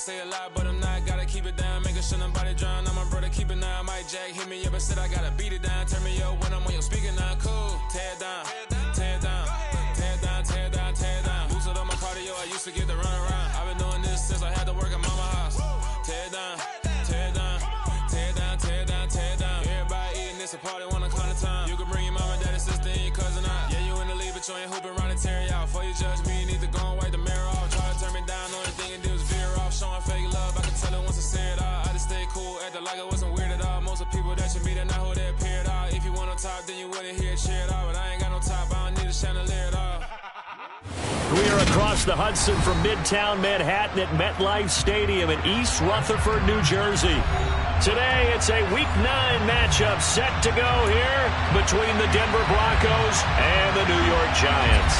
say a lot, but I'm not. Gotta keep it down, making sure nobody drown. I'm my brother, keep it down. Mike Jack hit me up and said I gotta beat it down. Turn me up when I'm on your speaker now. Cool, tear it down, tear it down, tear it down, tear it down, tear it down. Boost it up my cardio, I used to get to run around. I've been doing this since I had to work at mama house. Tear it down, tear it down, tear it down, tear it down, tear it down. Everybody eating this a party, one o'clock of time. You can bring your mama, daddy, sister, and your cousin out. Yeah, you in the league, but you ain't hooping around and tear out. Before you judge me, you need to go and wipe the mirror off. Try to turn me down, only thing you do is veer off. Showing fake love, I can tell it once I say it all. I just stay cool, acting like it wasn't weird at all. Most of the people that you meet are not who they appear at all. If you want on top, then you wouldn't hear it cheer at all. But I ain't got no top, I don't need a chandelier at all. We are across the Hudson from Midtown Manhattan at MetLife Stadium in East Rutherford, New Jersey. Today, it's a Week 9 matchup set to go here between the Denver Broncos and the New York Giants.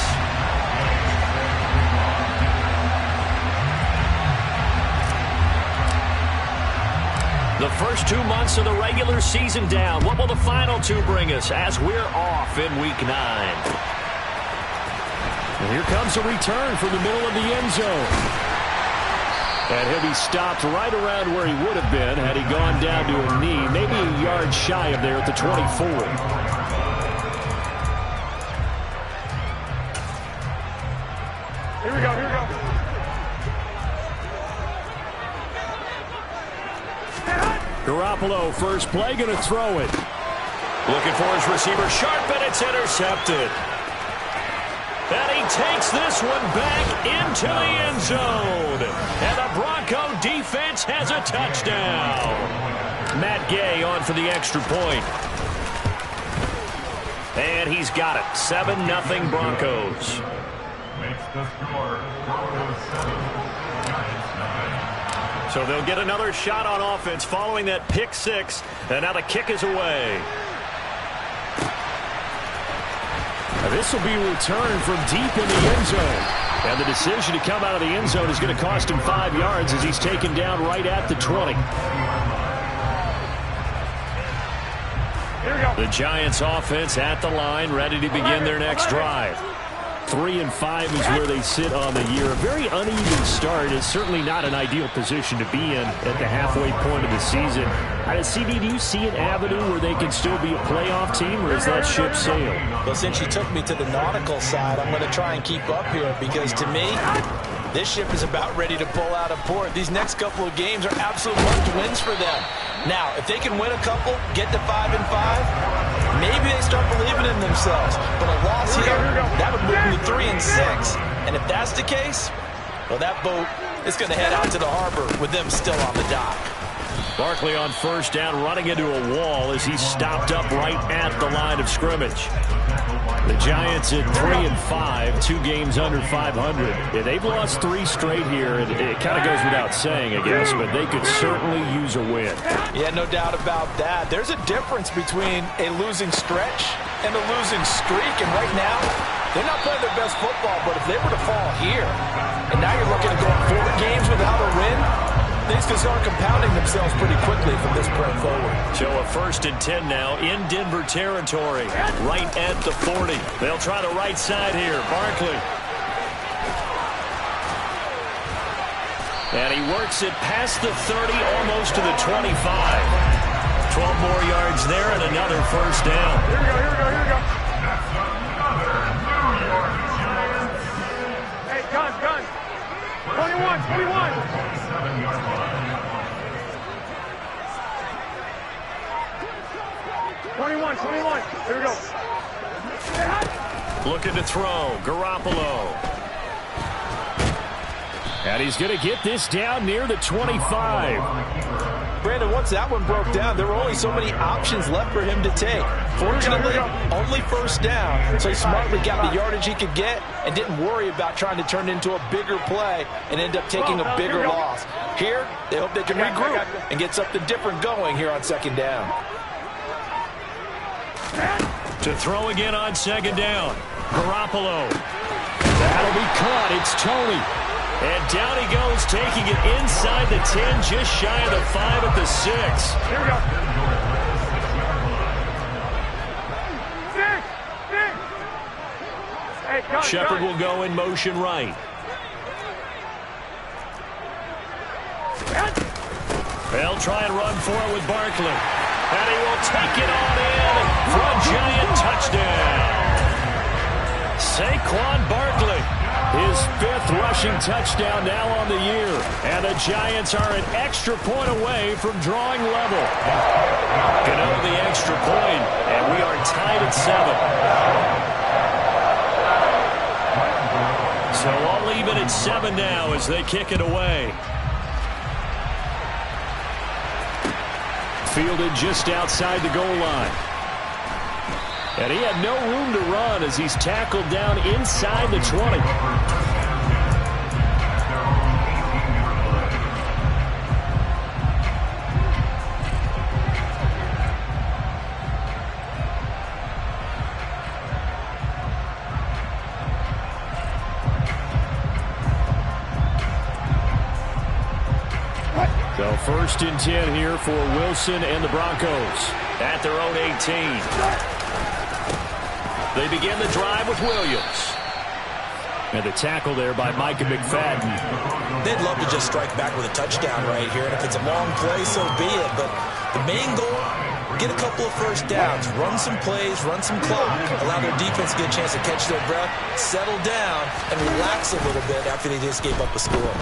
The first 2 months of the regular season down. What will the final 2 bring us as we're off in Week 9? And here comes a return from the middle of the end zone. And he'll be stopped right around where he would have been had he gone down to a knee, maybe a yard shy of there at the 24. Here we go, here we go. Garoppolo, first play, going to throw it. Looking for his receiver, sharp, and it's intercepted. And he takes this one back into the end zone. And the Bronco defense has a touchdown. Matt Gay on for the extra point. And he's got it. 7-0 Broncos. So they'll get another shot on offense following that pick six. And now the kick is away. This will be returned from deep in the end zone. And the decision to come out of the end zone is going to cost him 5 yards as he's taken down right at the 20. Here we go. The Giants offense at the line, ready to begin their next drive. 3-5 is where they sit on the year. A very uneven start is certainly not an ideal position to be in at the halfway point of the season. CD, do you see an avenue where they can still be a playoff team, or is that ship sailed? Well, since you took me to the nautical side, I'm going to try and keep up here because, to me, this ship is about ready to pull out of port. These next couple of games are absolute must-wins for them. Now, if they can win a couple, get to 5-5, maybe they start believing in themselves. But a loss here, that would move them to 3-6. And if that's the case, well, that boat is going to head out to the harbor with them still on the dock. Barkley on first down, running into a wall as he's stopped up right at the line of scrimmage. The Giants at 3-5, 2 games under 500. Yeah, they've lost 3 straight here. It kind of goes without saying, I guess, but they could certainly use a win. Yeah, no doubt about that. There's a difference between a losing stretch and a losing streak, and right now, they're not playing their best football, but if they were to fall here, and now you're looking at going 4 games without a win, things can start compounding themselves pretty quickly from this point forward. So a 1st and 10 now in Denver territory, right at the 40. They'll try the right side here. Barkley. And he works it past the 30, almost to the 25. 12 more yards there and another first down. Here we go, here we go, here we go. Hey, gun. 21. 21. Here we go. Looking to throw. Garoppolo. And he's going to get this down near the 25. Brandon, once that one broke down, there were only so many options left for him to take. Fortunately, only first down, so he smartly got the yardage he could get and didn't worry about trying to turn it into a bigger play and end up taking a bigger loss. Here, they hope they can regroup and get something different going here on 2nd down. To throw again on 2nd down. Garoppolo. That'll be caught. It's Tony. And down he goes, taking it inside the 10, just shy of the 5 at the 6. Here we go. 6. Hey, Shepard will go in motion right. They'll try and run for it with Barkley. And he will take it on in for a Giant touchdown. Saquon Barkley, his 5th rushing touchdown now on the year. And the Giants are an extra point away from drawing level. Gano the extra point, and we are tied at 7. So I'll leave it at 7 now as they kick it away. Fielded just outside the goal line. And he had no room to run as he's tackled down inside the 20. So 1st and 10 here for Wilson and the Broncos at their own 18. They begin the drive with Williams. And the tackle there by Micah McFadden. They'd love to just strike back with a touchdown right here. And if it's a long play, so be it. But the main goal, get a couple of first downs, run some plays, run some clock, allow their defense to get a chance to catch their breath, settle down, and relax a little bit after they just gave up a score.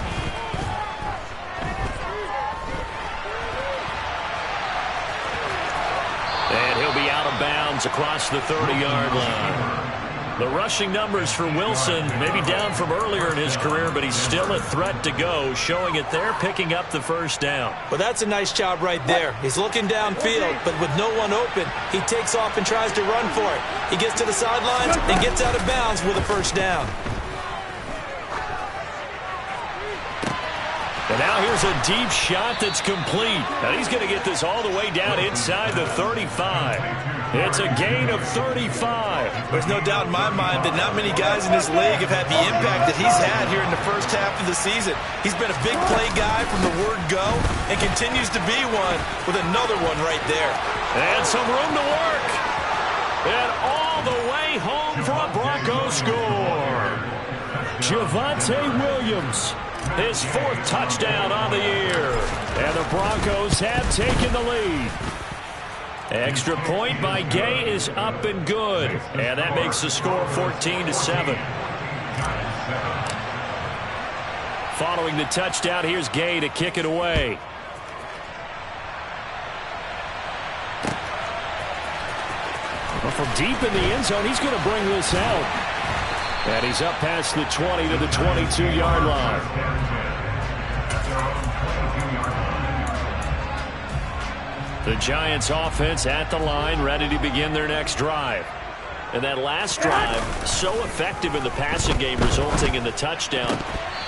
And he'll be out of bounds across the 30-yard line. The rushing numbers for Wilson may be down from earlier in his career, but he's still a threat to go, showing it there, picking up the first down. Well, that's a nice job right there. He's looking downfield, but with no one open, he takes off and tries to run for it. He gets to the sidelines and gets out of bounds with a first down. And now here's a deep shot that's complete. And he's going to get this all the way down inside the 35. It's a gain of 35. There's no doubt in my mind that not many guys in this league have had the impact that he's had here in the first half of the season. He's been a big play guy from the word go and continues to be one with another one right there. And some room to work. And all the way home for a Broncos score. Javonte Williams, his 4th touchdown on the year. And the Broncos have taken the lead. Extra point by Gay is up and good. And that makes the score 14-7. Following the touchdown, here's Gay to kick it away. Well, from deep in the end zone, he's going to bring this out. And he's up past the 20 to the 22-yard line. The Giants offense at the line, ready to begin their next drive. And that last drive, so effective in the passing game, resulting in the touchdown.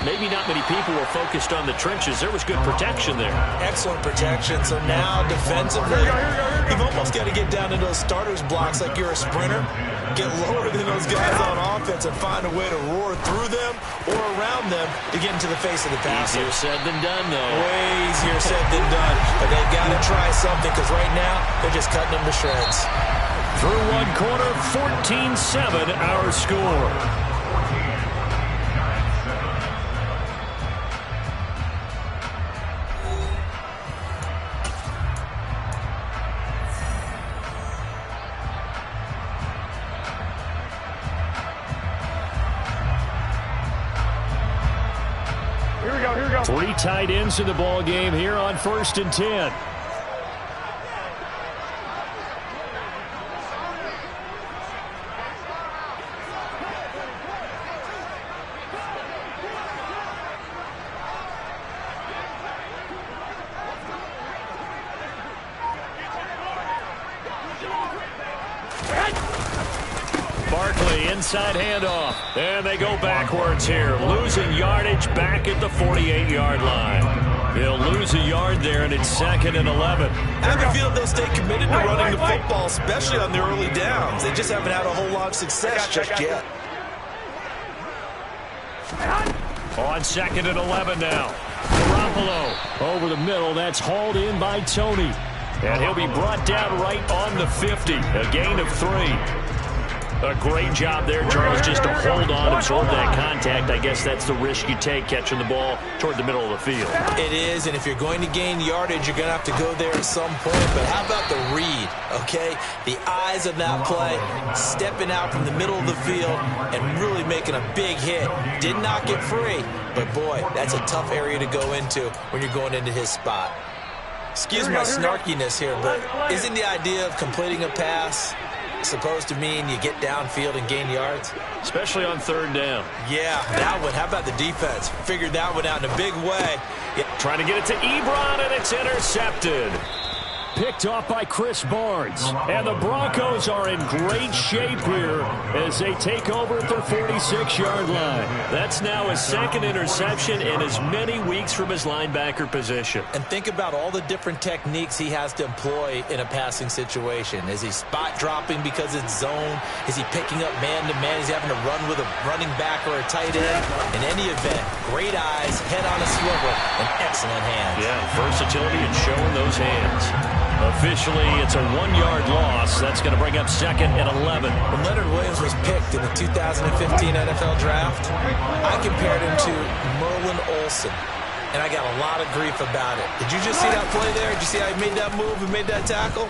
Maybe not many people were focused on the trenches. There was good protection there. Excellent protection. So now defensively, you've almost got to get down to those starters blocks like you're a sprinter. Get lower than those guys on offense and find a way to roar through them or around them to get into the face of the passer. Easier said than done, though. Way easier said than done. But they've got to try something because right now they're just cutting them to shreds. Through one quarter, 14-7 our score. Here we go. 3 tight ends in the ball game here on 1st and 10. Barkley, inside handoff. And they go backwards here. Losing yardage back at the 48-yard line. They'll lose a yard there, and it's 2nd and 11. I have a feeling they'll stay committed to running the football, especially on the early downs. They just haven't had a whole lot of success just yet. On 2nd and 11 now. Garoppolo over the middle. That's hauled in by Tony. And he'll be brought down right on the 50. A gain of 3. A great job there, Charles, just to hold on, absorb that contact. I guess that's the risk you take, catching the ball toward the middle of the field. It is, and if you're going to gain yardage, you're going to have to go there at some point. But how about the read, okay? The eyes of that play, stepping out from the middle of the field and really making a big hit. Did not get free, but boy, that's a tough area to go into when you're going into his spot. Excuse my snarkiness here, but isn't the idea of completing a pass supposed to mean you get downfield and gain yards? Especially on third down. Yeah, that one. How about the defense? Figured that one out in a big way. Yeah. Trying to get it to Ebron, and it's intercepted. Picked off by Chris Barnes. And the Broncos are in great shape here as they take over at their 46-yard line. That's now his second interception in as many weeks from his linebacker position. And think about all the different techniques he has to employ in a passing situation. Is he spot dropping because it's zone? Is he picking up man-to-man? Is he having to run with a running back or a tight end? In any event, great eyes, head on a swivel, and excellent hands. Yeah, versatility and showing those hands. Officially, it's a 1-yard loss. That's going to bring up second and 11. When Leonard Williams was picked in the 2015 NFL Draft, I compared him to Merlin Olsen, and I got a lot of grief about it. Did you just see that play there? Did you see how he made that move and made that tackle?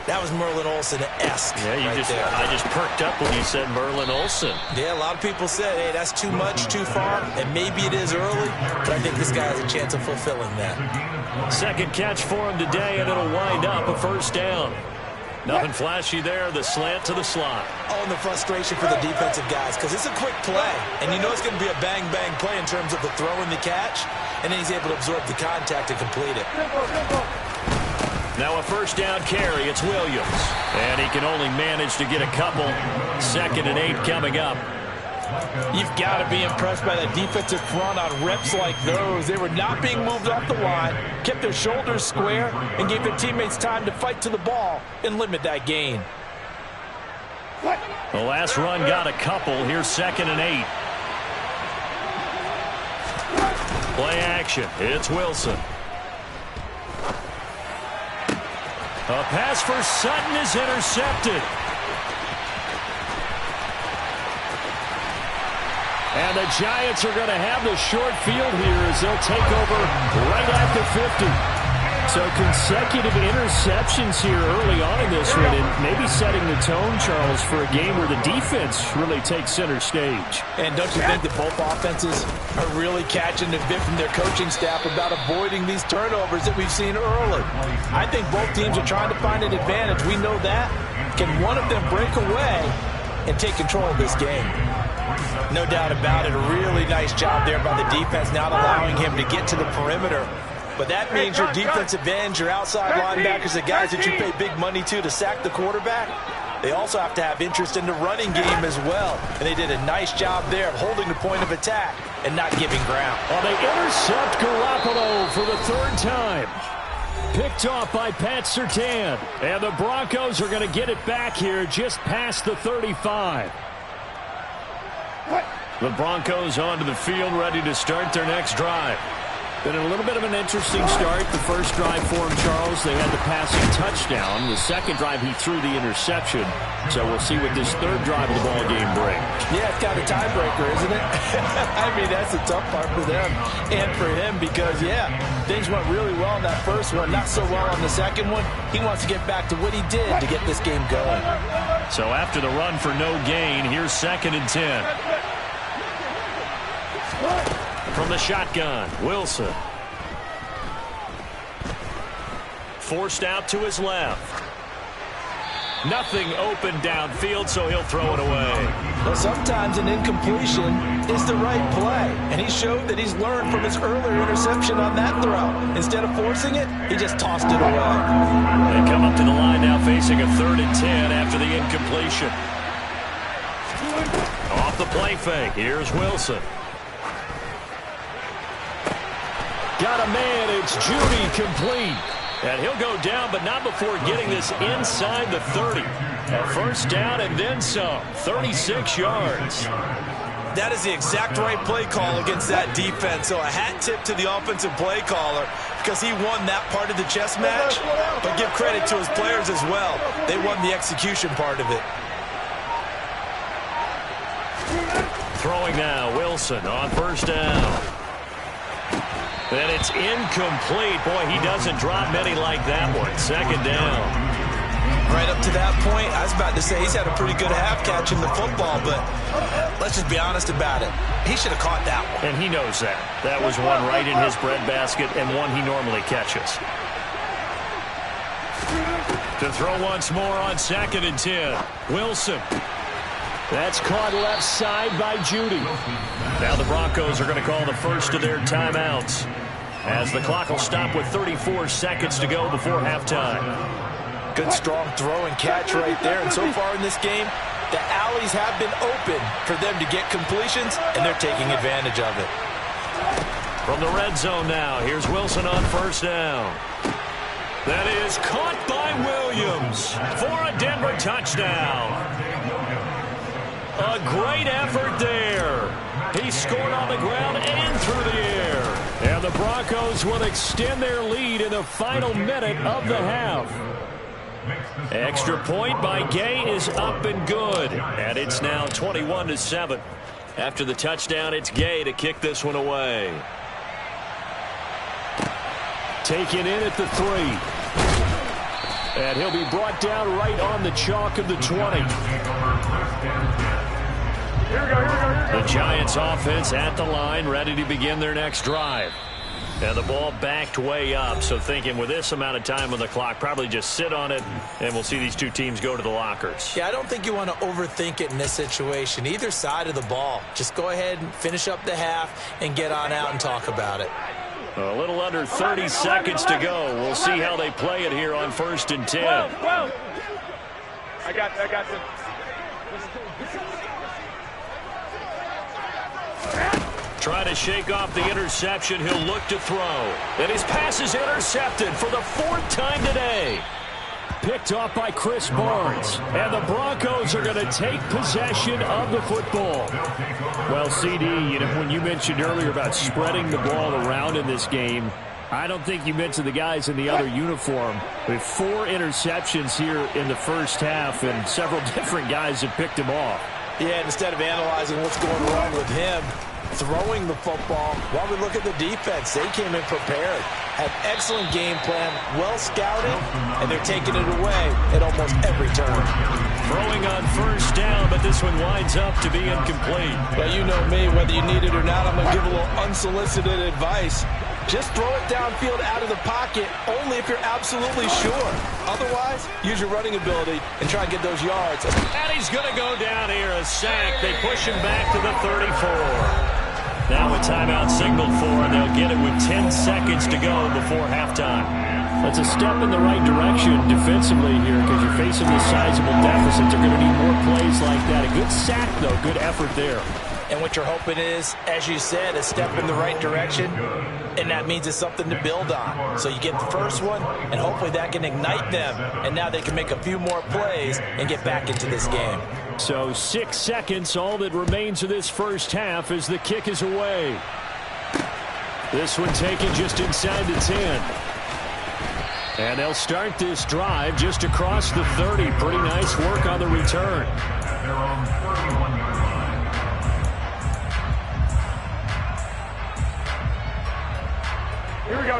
That was Merlin Olsen-esque. Yeah, I just perked up when you said Merlin Olsen. Yeah, a lot of people said, hey, that's too much, too far, and maybe it is early, but I think this guy has a chance of fulfilling that. Second catch for him today, and it'll wind up a first down. Nothing flashy there, the slant to the slot. Oh, and the frustration for the defensive guys, because it's a quick play, and you know it's going to be a bang-bang play in terms of the throw and the catch, and then he's able to absorb the contact and complete it. Now a first down carry, it's Williams. And he can only manage to get a couple. Second and 8 coming up. You've got to be impressed by that defensive front on reps like those. They were not being moved off the line, kept their shoulders square, and gave their teammates time to fight to the ball and limit that gain. The last run got a couple. Here's second and 8. Play action. It's Wilson. A pass for Sutton is intercepted. And the Giants are going to have the short field here as they'll take over right at the 50. So consecutive interceptions here early on in this one, and maybe setting the tone, Charles, for a game where the defense really takes center stage. And don't you think that both offenses are really catching the bit from their coaching staff about avoiding these turnovers that we've seen early? I think both teams are trying to find an advantage. We know that. Can one of them break away and take control of this game? No doubt about it. A really nice job there by the defense, not allowing him to get to the perimeter. But that means your defensive ends, your outside linebackers, the guys that you pay big money to sack the quarterback, they also have to have interest in the running game as well. And they did a nice job there of holding the point of attack and not giving ground. Well, they intercept Garoppolo for the third time. Picked off by Pat Surtain. And the Broncos are going to get it back here just past the 35. The Broncos onto the field, ready to start their next drive. Been a little bit of an interesting start. The first drive for him, Charles, they had the passing touchdown. The second drive, he threw the interception. So we'll see what this third drive of the ball game brings. Yeah, it's got a tiebreaker, isn't it? I mean, that's the tough part for them and for him because, yeah, things went really well in that first one, not so well on the second one. He wants to get back to what he did to get this game going. So after the run for no gain, here's second and 10. From the shotgun, Wilson. Forced out to his left. Nothing open downfield, so he'll throw it away. Well, sometimes an incompletion is the right play, and he showed that he's learned from his earlier interception on that throw. Instead of forcing it, he just tossed it away. They come up to the line now facing a 3rd and 10 after the incompletion. Off the play fake, here's Wilson. Got a man, it's Judy, complete. And he'll go down, but not before getting this inside the 30. A first down and then some, 36 yards. That is the exact right play call against that defense. So a hat tip to the offensive play caller because he won that part of the chess match. But give credit to his players as well. They won the execution part of it. Throwing now, Wilson on first down. And it's incomplete. Boy, he doesn't drop many like that one. Second down. Right up to that point, I was about to say he's had a pretty good half catching the football, but let's just be honest about it. He should have caught that one. And he knows that. That was one right in his breadbasket and one he normally catches. To throw once more on 2nd and 10. Wilson. That's caught left side by Judy. Now the Broncos are going to call the first of their timeouts, as the clock will stop with 34 seconds to go before halftime. Good, strong throw and catch right there. And so far in this game, the alleys have been open for them to get completions, and they're taking advantage of it. From the red zone now, here's Wilson on first down. That is caught by Williams for a Denver touchdown. A great effort there. He scored on the ground and through the air. And the Broncos will extend their lead in the final minute of the half. Extra point by Gay is up and good. And it's now 21-7. After the touchdown, it's Gay to kick this one away. Taken in at the 3. And he'll be brought down right on the chalk of the 20. The Giants offense at the line, ready to begin their next drive. And the ball backed way up, so thinking with this amount of time on the clock, probably just sit on it, and we'll see these two teams go to the lockers. Yeah, I don't think you want to overthink it in this situation. Either side of the ball. Just go ahead and finish up the half and get on out and talk about it. A little under 30 seconds to go. We'll see how they play it here on 1st and 10. Whoa. I got this. Trying to shake off the interception. He'll look to throw. And his pass is intercepted for the 4th time today. Picked off by Chris Barnes. And the Broncos are going to take possession of the football. Well, CD, when you mentioned earlier about spreading the ball around in this game, I don't think you mentioned the guys in the other uniform. With 4 interceptions here in the first half, and several different guys have picked him off. Yeah, and instead of analyzing what's going wrong with him, throwing the football, while we look at the defense, they came in prepared, had excellent game plan, well scouted, and they're taking it away at almost every turn. Throwing on first down, but this one winds up to be incomplete. Well, you know me, whether you need it or not, I'm going to give a little unsolicited advice. Just throw it downfield out of the pocket only if you're absolutely sure. Otherwise, use your running ability and try and get those yards. And he's going to go down here, a sack. They push him back to the 34. Now a timeout signaled for, and they'll get it with 10 seconds to go before halftime. That's a step in the right direction defensively here, because you're facing this sizable deficit. They're going to need more plays like that. A good sack, though. Good effort there. And what you're hoping is, as you said, a step in the right direction, and that means it's something to build on. So you get the first one, and hopefully that can ignite them, and now they can make a few more plays and get back into this game. So 6 seconds, all that remains of this first half as the kick is away. This one taken just inside the 10. And they'll start this drive just across the 30. Pretty nice work on the return. Here we go.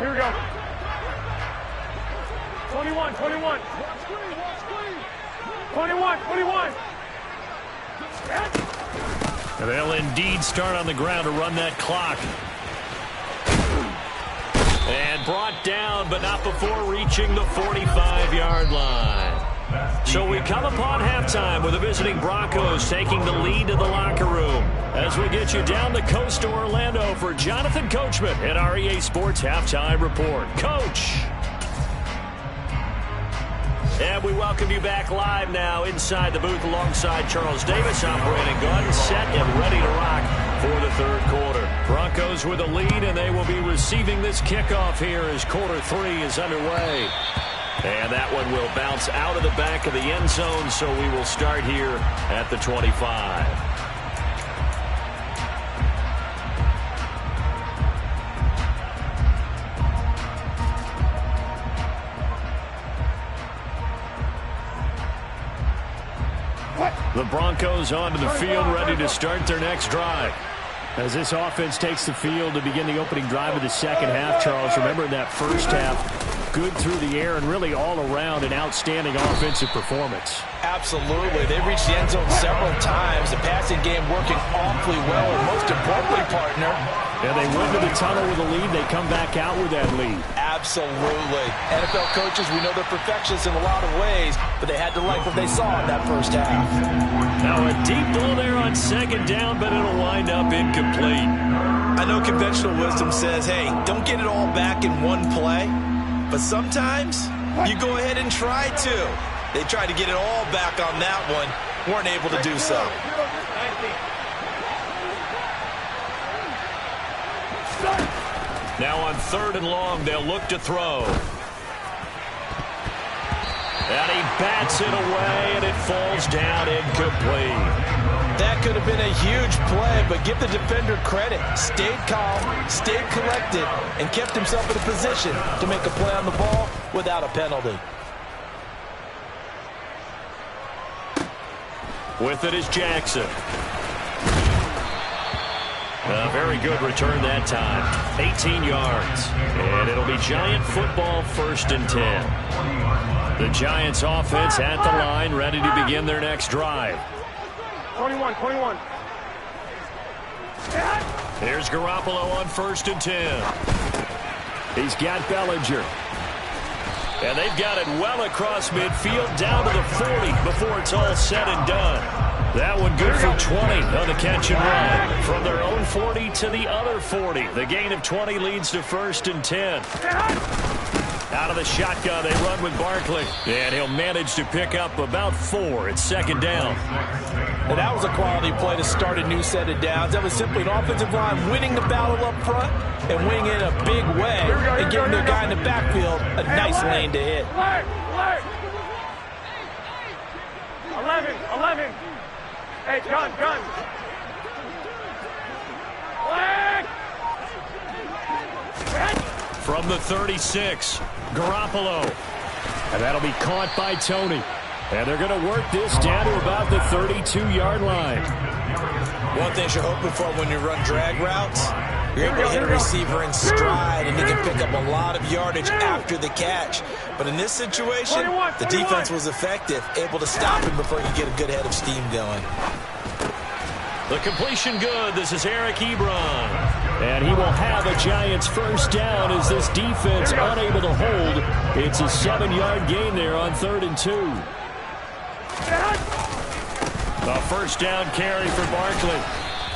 21. 21. And they'll indeed start on the ground to run that clock. And brought down, but not before reaching the 45-yard line. So we come upon halftime with the visiting Broncos taking the lead to the locker room. As we get you down the coast to Orlando for Jonathan Coachman at our EA Sports Halftime Report. Coach! And we welcome you back live now inside the booth alongside Charles Davis. I'm Brandon Gunn, set and ready to rock for the third quarter. Broncos with a lead, and they will be receiving this kickoff here as quarter 3 is underway. And that one will bounce out of the back of the end zone, so we will start here at the 25. What? The Broncos onto the field, ready to start their next drive. As this offense takes the field to begin the opening drive of the second half, Charles, remember in that first half, good through the air and really all around an outstanding offensive performance. Absolutely. They reached the end zone several times. The passing game working awfully well, and most importantly, partner, yeah, they went to the tunnel with a lead. They come back out with that lead. Absolutely. NFL coaches, we know they're perfectionists in a lot of ways, but they had to like what they saw in that first half. Now a deep ball there on second down, but it'll wind up incomplete. I know conventional wisdom says, hey, don't get it all back in one play, but sometimes you go ahead and try to. They tried to get it all back on that one, weren't able to do so. Now on 3rd and long, they'll look to throw. And he bats it away, and it falls down incomplete. That could have been a huge play, but give the defender credit. Stayed calm, stayed collected, and kept himself in a position to make a play on the ball without a penalty. With it is Jackson. A very good return that time. 18 yards. And it'll be Giant football, 1st and 10. The Giants offense at the line, ready to begin their next drive. 21. Here's Garoppolo on 1st and 10. He's got Bellinger. And they've got it well across midfield, down to the 40 before it's all said and done. That one good for 20 on the catch and run. From their own 40 to the other 40. The gain of 20 leads to 1st and 10. Out of the shotgun, they run with Barkley. And he'll manage to pick up about 4. It's 2nd down. And that was a quality play to start a new set of downs. That was simply an offensive line winning the battle up front and winning in a big way and giving their guy in the backfield a nice lane to hit. 11. Hey, gun. From the 36, Garoppolo. And that'll be caught by Tony. And they're going to work this down to about the 32-yard line. One thing you're hoping for when you run drag routes, you're able to hit a receiver in stride, and he can pick up a lot of yardage after the catch. But in this situation, the defense was effective, able to stop him before he could get a good head of steam going. The completion good. This is Eric Ebron. And he will have a Giants 1st down as this defense unable to hold. It's a 7-yard gain there on 3rd and 2. A 1st down carry for Barkley.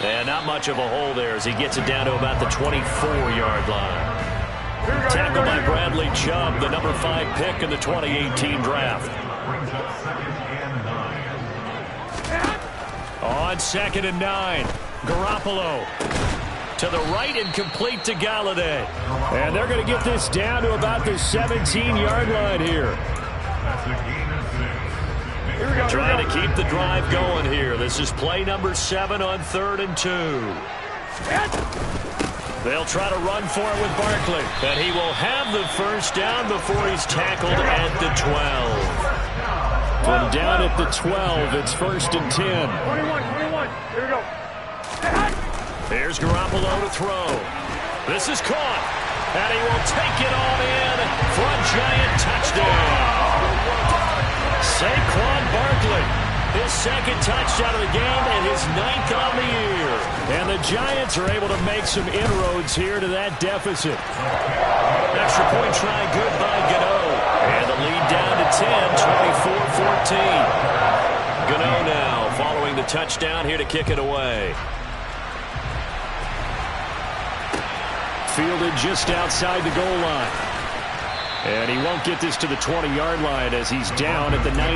And not much of a hole there as he gets it down to about the 24-yard line. Tackled by Bradley Chubb, the number 5 pick in the 2018 draft. On 2nd and 9, Garoppolo. To the right and complete to Galladay. And they're going to get this down to about the 17-yard line here. Trying to keep the drive going here. This is play number 7 on 3rd and 2. They'll try to run for it with Barkley. And he will have the 1st down before he's tackled at the 12. From down at the 12, it's 1st and 10. 21. Here we go. Here's Garoppolo to throw. This is caught. And he will take it on in for a Giant touchdown. Saquon Barkley, his 2nd touchdown of the game and his 9th on the year. And the Giants are able to make some inroads here to that deficit. Extra point try good by Gano. And the lead down to 10, 24-14. Gano now following the touchdown here to kick it away. Fielded just outside the goal line. And he won't get this to the 20-yard line as he's down at the 19.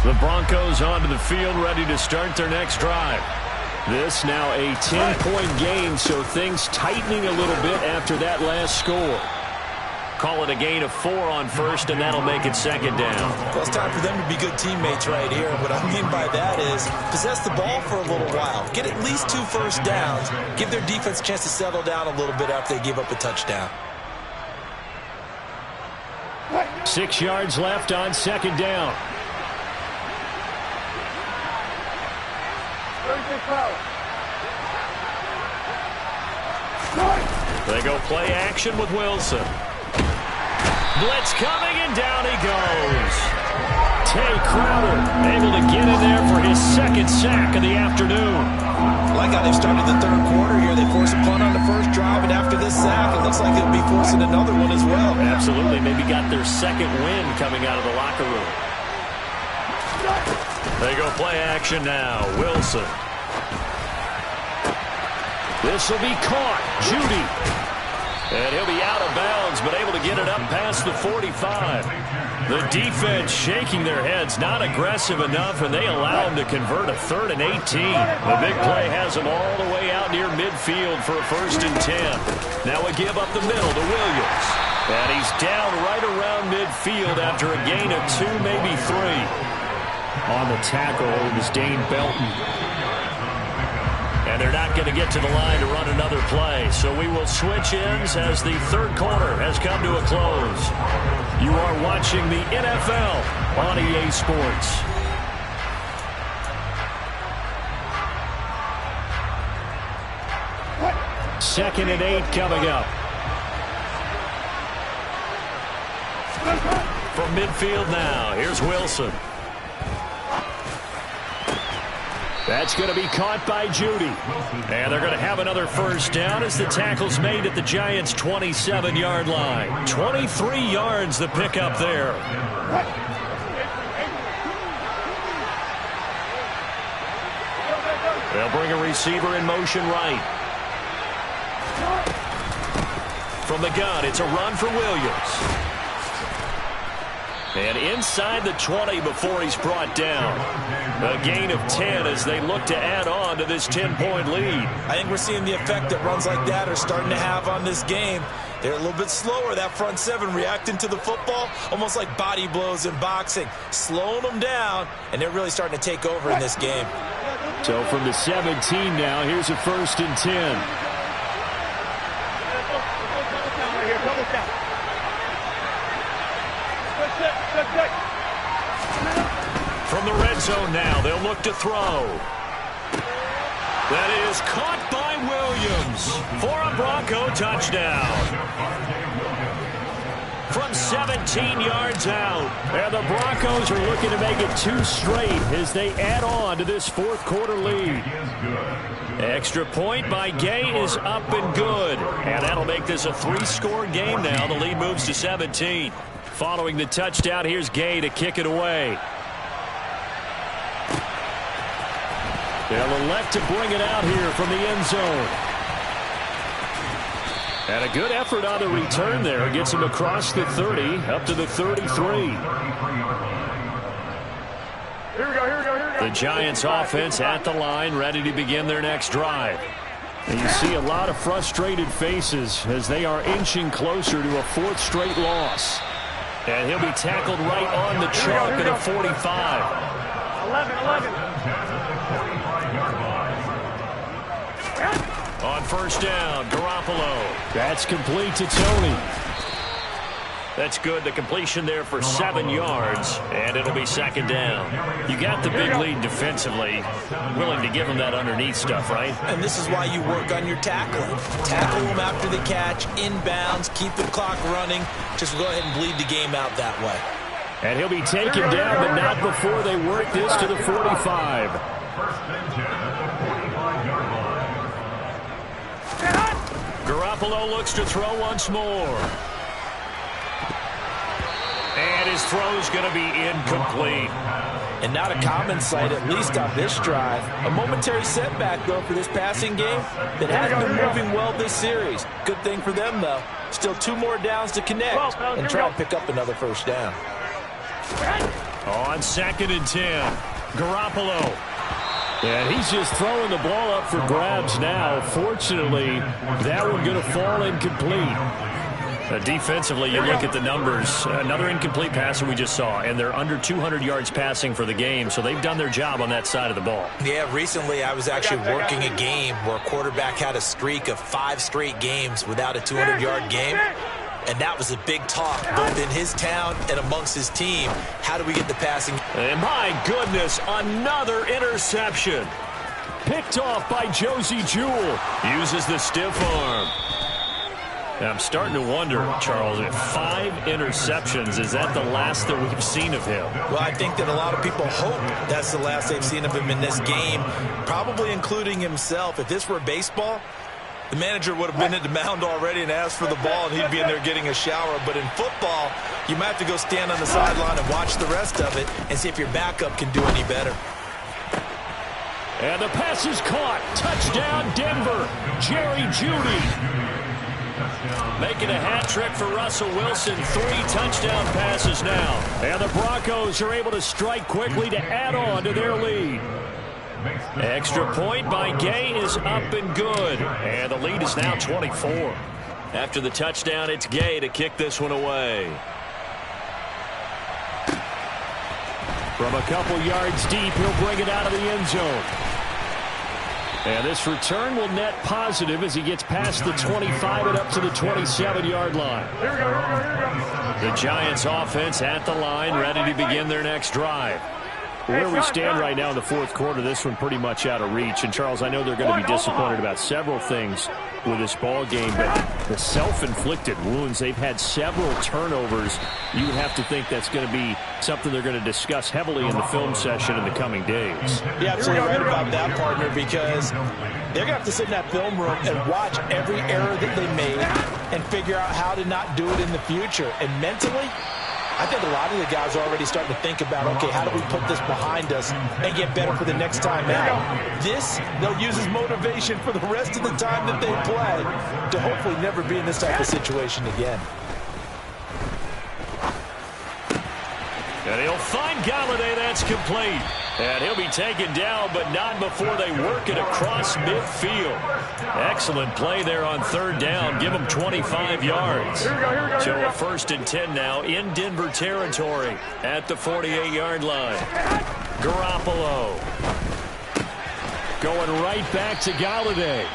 The Broncos onto the field, ready to start their next drive. This now a 10-point game, so things tightening a little bit after that last score. Call it a gain of 4 on first, and that'll make it second down. Well, it's time for them to be good teammates right here. What I mean by that is possess the ball for a little while. Get at least 2 first downs. Give their defense a chance to settle down a little bit after they give up a touchdown. 6 yards left on second down. They go play action with Wilson. Blitz coming, and down he goes. Tay Crowder able to get in there for his second sack of the afternoon. Like how they've started the third quarter here. They force a punt on the first drive, and after this sack, it looks like they'll be forcing another one as well. Absolutely. Maybe got their second win coming out of the locker room. They go play action now. Wilson. This will be caught. Judy. And he'll be out of bounds, but able to get it up past the 45. The defense shaking their heads, not aggressive enough, and they allow him to convert a 3rd and 18. The big play has him all the way out near midfield for a 1st and 10. Now a give up the middle to Williams. And he's down right around midfield after a gain of 2, maybe 3. On the tackle was Dane Belton. And they're not going to get to the line to run another play. So we will switch ends as the third quarter has come to a close. You are watching the NFL on EA Sports. Second and 8 coming up. From midfield now, here's Wilson. That's going to be caught by Judy. And they're going to have another first down as the tackle's made at the Giants' 27-yard line. 23 yards the pickup there. They'll bring a receiver in motion right. From the gun, it's a run for Williams. And inside the 20 before he's brought down. A gain of 10 as they look to add on to this 10-point lead. I think we're seeing the effect that runs like that are starting to have on this game. They're a little bit slower, that front 7, reacting to the football, almost like body blows in boxing, slowing them down, and they're really starting to take over in this game. So from the 17 now, here's a 1st and 10. From the red zone now, they'll look to throw. That is caught by Williams for a Bronco touchdown. From 17 yards out. And the Broncos are looking to make it 2 straight as they add on to this fourth quarter lead. Extra point by Gay is up and good. And that'll make this a 3-score game now. The lead moves to 17. Following the touchdown, here's Gay to kick it away. They'll elect to bring it out here from the end zone. And a good effort on the return there. Gets him across the 30, up to the 33. Here we go. The Giants offense at the line, ready to begin their next drive. And you see a lot of frustrated faces as they are inching closer to a 4th straight loss. And he'll be tackled right on the chalk at a 45. 11. On first down, Garoppolo. That's complete to Tony. That's good. The completion there for 7 yards, and it'll be second down. You got the big lead defensively. Willing to give them that underneath stuff, right? And this is why you work on your tackling. Tackle them after the catch, inbounds, keep the clock running. Just go ahead and bleed the game out that way. And he'll be taken down, but not before they work this to the 45. Garoppolo looks to throw once more. And his throw's going to be incomplete. And not a common sight, at least on this drive. A momentary setback, though, for this passing game that hasn't been moving well this series. Good thing for them, though. Still 2 more downs to connect and try and pick up another first down. On 2nd and 10, Garoppolo. And he's just throwing the ball up for grabs now. Fortunately, that one going to fall incomplete. Defensively, you look at the numbers. Another incomplete passer we just saw, and they're under 200 yards passing for the game, so they've done their job on that side of the ball. Yeah, recently I was actually working a game where a quarterback had a streak of 5 straight games without a 200-yard game, and that was a big talk both in his town and amongst his team. How do we get the passing? And my goodness, another interception. Picked off by Josie Jewell. Uses the stiff arm. I'm starting to wonder, Charles, if 5 interceptions, is that the last that we've seen of him? Well, I think that a lot of people hope that's the last they've seen of him in this game, probably including himself. If this were baseball, the manager would have been at the mound already and asked for the ball, and he'd be in there getting a shower. But in football, you might have to go stand on the sideline and watch the rest of it and see if your backup can do any better. And the pass is caught. Touchdown, Denver. Jerry Jeudy. Making a hat trick for Russell Wilson. 3 touchdown passes now. And the Broncos are able to strike quickly to add on to their lead. Extra point by Gay is up and good. And the lead is now 24. After the touchdown, it's Gay to kick this one away. From a couple yards deep, he'll bring it out of the end zone. And this return will net positive as he gets past the 25 and up to the 27-yard line. Here we go. The Giants offense at the line, ready to begin their next drive. Where we stand right now in the fourth quarter, this one pretty much out of reach. And, Charles, I know they're going to be disappointed about several things with this ball game, but the self-inflicted wounds, they've had several turnovers. You would have to think that's going to be something they're going to discuss heavily in the film session in the coming days. You're absolutely right about that, partner, because they're going to have to sit in that film room and watch every error that they made and figure out how to not do it in the future. And mentally, I think a lot of the guys are already starting to think about, okay, how do we put this behind us and get better for the next time out? This, they'll use as motivation for the rest of the time that they play to hopefully never be in this type of situation again. And he'll find Galladay. That's complete. And he'll be taken down, but not before they work it across midfield. Excellent play there on third down. Give them 25 yards. So a 1st and 10 now in Denver territory at the 48-yard line. Garoppolo going right back to Galladay.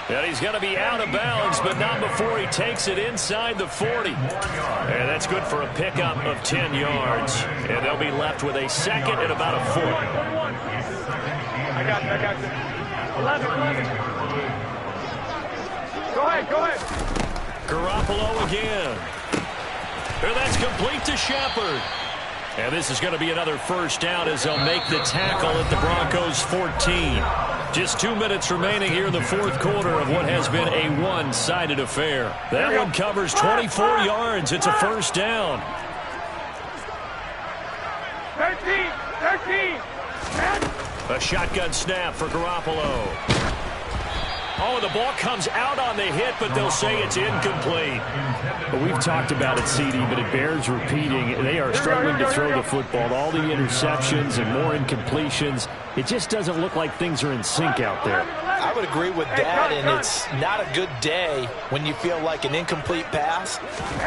And he's going to be out of bounds, but not before he takes it inside the 40. And that's good for a pickup of 10 yards. And they'll be left with a 2nd and about a foot. I got you. 11. Go ahead. Garoppolo again. And that's complete to Shepard. And this is going to be another 1st down as they'll make the tackle at the Broncos' 14. Just 2 minutes remaining here in the fourth quarter of what has been a one-sided affair. That one covers 24 yards. It's a 1st down. 13. A shotgun snap for Garoppolo. Oh, the ball comes out on the hit, but they'll say it's incomplete. But we've talked about it, CD, but it bears repeating. They are struggling to throw the football. All the interceptions and more incompletions. It just doesn't look like things are in sync out there. I would agree with that, and it's not a good day when you feel like an incomplete pass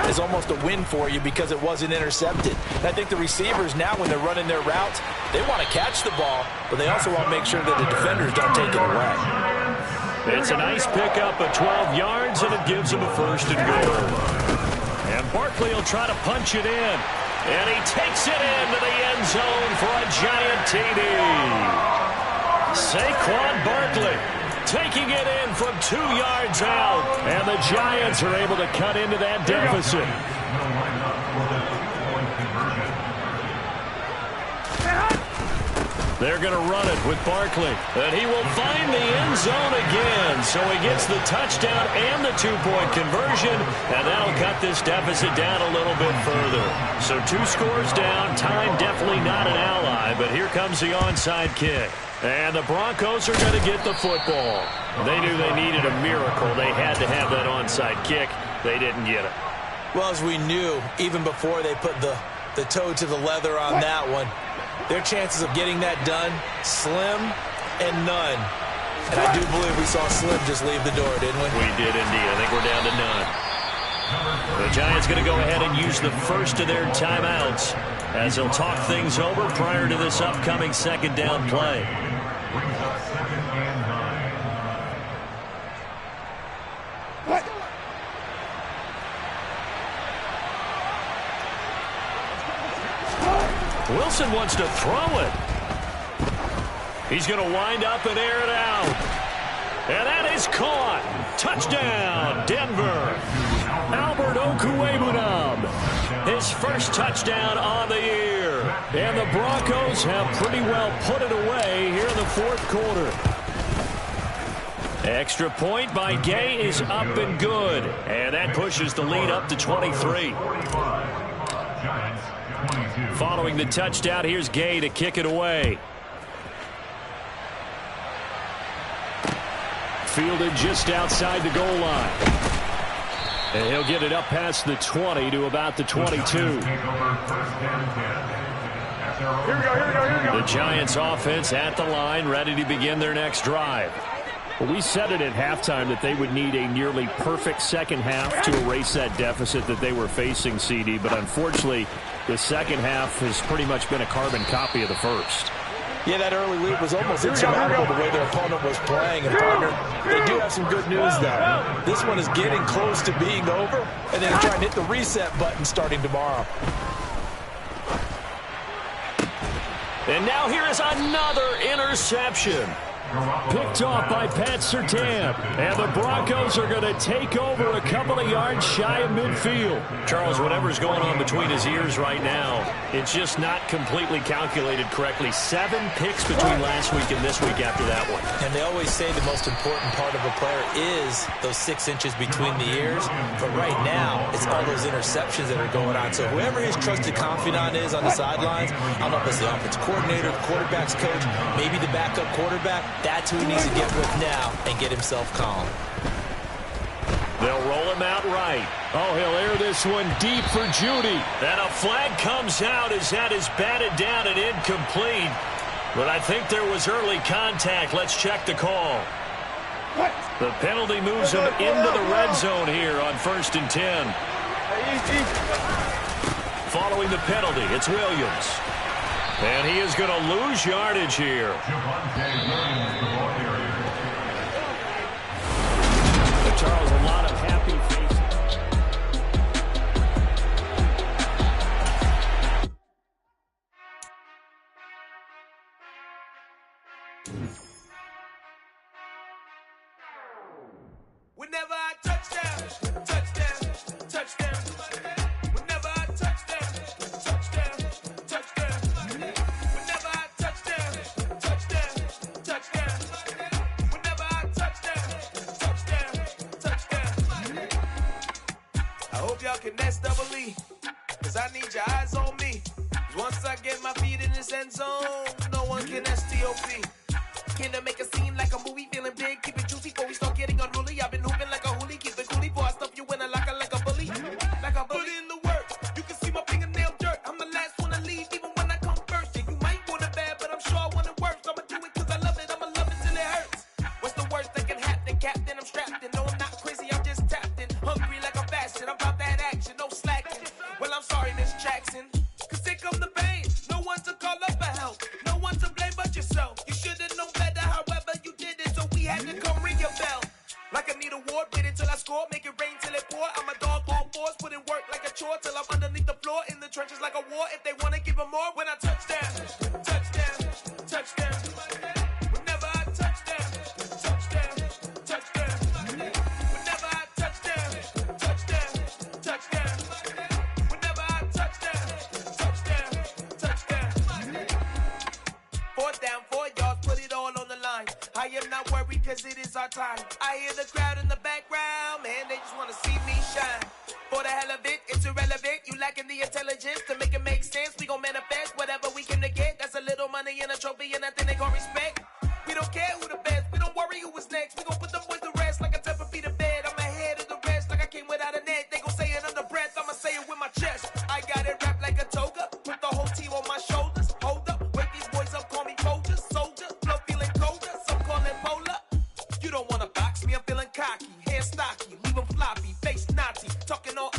is almost a win for you because it wasn't intercepted. And I think the receivers now, when they're running their routes, they want to catch the ball, but they also want to make sure that the defenders don't take it away. It's a nice pickup of 12 yards, and it gives him a 1st and goal. And Barkley will try to punch it in. And he takes it into the end zone for a giant TD. Saquon Barkley taking it in from 2 yards out. And the Giants are able to cut into that deficit. They're going to run it with Barkley. And he will find the end zone again. So he gets the touchdown and the 2-point conversion. And that'll cut this deficit down a little bit further. So 2 scores down. Time definitely not an ally. But here comes the onside kick. And the Broncos are going to get the football. They knew they needed a miracle. They had to have that onside kick. They didn't get it. Well, as we knew, even before they put the toe to the leather on that one, their chances of getting that done, slim and none. And I do believe we saw Slim just leave the door, didn't we? We did indeed. I think we're down to none. The Giants going to go ahead and use the first of their timeouts as they'll talk things over prior to this upcoming second down play. Wilson wants to throw it. He's going to wind up and air it out. And that is caught. Touchdown, Denver. Albert Okwuegbunam, his first touchdown on the year. And the Broncos have pretty well put it away here in the fourth quarter. Extra point by Gay is up and good. And that pushes the lead up to 23. Following the touchdown, here's Gay to kick it away. Fielded just outside the goal line. And he'll get it up past the 20 to about the 22. Here we go. The Giants offense at the line, ready to begin their next drive. Well, we said it at halftime that they would need a nearly perfect second half to erase that deficit that they were facing, CD. But unfortunately, the second half has pretty much been a carbon copy of the first. Yeah, that early lead was almost insurmountable the way their opponent was playing. And, partner, they do have some good news, though. This one is getting close to being over, and they can try and hit the reset button starting tomorrow. And now here is another interception. Picked off by Pat Surtain. And the Broncos are going to take over a couple of yards shy of midfield. Charles, whatever's going on between his ears right now, it's just not completely calculated correctly. 7 picks between last week and this week after that one. And they always say the most important part of a player is those 6 inches between the ears. But right now, it's all those interceptions that are going on. So whoever his trusted confidant is on the sidelines, I don't know if it's the offensive coordinator, the quarterback's coach, maybe the backup quarterback, that's who he needs to get with now and get himself calm. They'll roll him out right. Oh, he'll air this one deep for Judy. And a flag comes out as that is batted down and incomplete. But I think there was early contact. Let's check the call. The penalty moves him into the red zone here on 1st and 10. Following the penalty, it's Williams. And he is going to lose yardage here. Charles, a lot of happy faces. Whenever I touchdown, touchdown, touchdown. Whenever I touchdown, touchdown, touchdown. Whenever I touchdown, touchdown, touchdown. Whenever I touchdown, touchdown, touchdown. I hope y'all can SWE, cause I need your eyes on me. Cause once I get my feet in this end zone, no one can STOP. Can I make a scene like a movie, feeling big, keep it juicy before we start getting unruly. I've been hooping like a hoolie, keep it coolie before I stuff you in a locker like a bully. Like a bully. Put in the work, you can see my fingernail dirt. I'm the last one to leave, even when I come first. Yeah, you might want it bad, but I'm sure I want it worse. I'ma do it cause I love it, I'ma love it till it hurts. What's the worst that can happen, Captain? I'm strapped in, no I'm not crazy, I'm just tapped in. Hungry like I'm fasting, I'm about that action, no slacking. Well, I'm sorry, Miss Jackson, cause here come the pain. No one to call up for help, no one to blame but yourself. You should've known better, however you did it, so we had to come ring your bell. Like I need a award, wait until I score, make it rain till it pour. I'm a dog on force, put in work like a chore till I'm underneath the floor, in the trenches like a war. If they wanna give them more, when I touchdown, touchdown, touchdown. Whenever I touchdown, touchdown, touchdown. Whenever I touchdown, touchdown, touchdown. Whenever I touchdown, touchdown, touchdown. 4th down, 4 yards, put it all on the line. I am not worried cause it is our time. I hear the crowd in the background, man, they just wanna see me shine. For the hell of it, it's irrelevant. You lacking the intelligence to make it make sense. We gon' manifest whatever we came to get. That's a little money and a trophy and nothing they gon' respect. We don't care who the best, we don't worry who is next. We gon' put them boys to rest like a Tempur-Pedic bed. I'm ahead of the rest like I came without a net. They gon' say it under breath, I'ma say it with my chest. I got it wrapped like a toga, put the whole team on my shoulders. Hold up, wake these boys up, call me Folger, soldier. Flow feeling colder, some call it polar. You don't wanna box me, I'm feeling cocky. Hair stocky, leave them floppy, face naughty. Talking all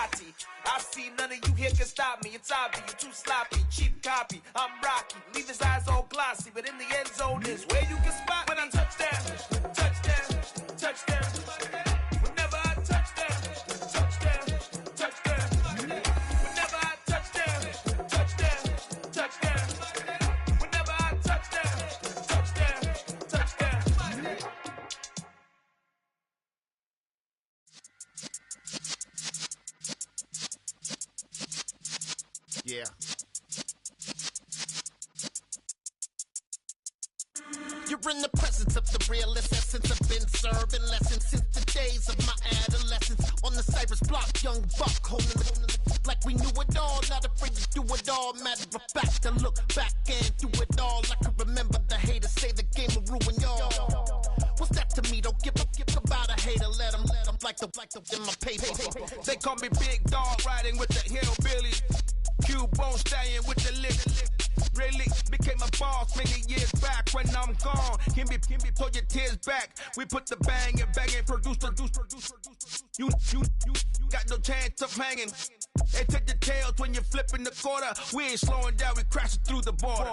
Bugatti. I see none of you here can stop me. It's obvious, you too sloppy, cheap copy. I'm Rocky, leave his eyes all glossy, but in the end zone is where you can spot when I touchdown, touchdown, touchdown. Whenever I touchdown, touchdown, touchdown. Whenever I touchdown, touchdown, touchdown. Whenever I touchdown, touchdown, touchdown. Yeah. You're in the presence of the realest essence. I've been serving lessons since the days of my adolescence. On the Cypress block, young buck holding the like we knew it all. Not afraid to do it all. Matter of fact, to look back and do it all. I can remember the haters say the game will ruin y'all. What's that to me? Don't give about a hater. Let them like the in my paper. They call me Big Dog, riding with the hillbilly. Cubone stallion with the lip. Really became a boss many years back. When I'm gone, can be pull your tears back. We put the bang and produce. You got no chance of hanging. They take the tails when you're flipping the quarter. We ain't slowing down, we crashing through the border.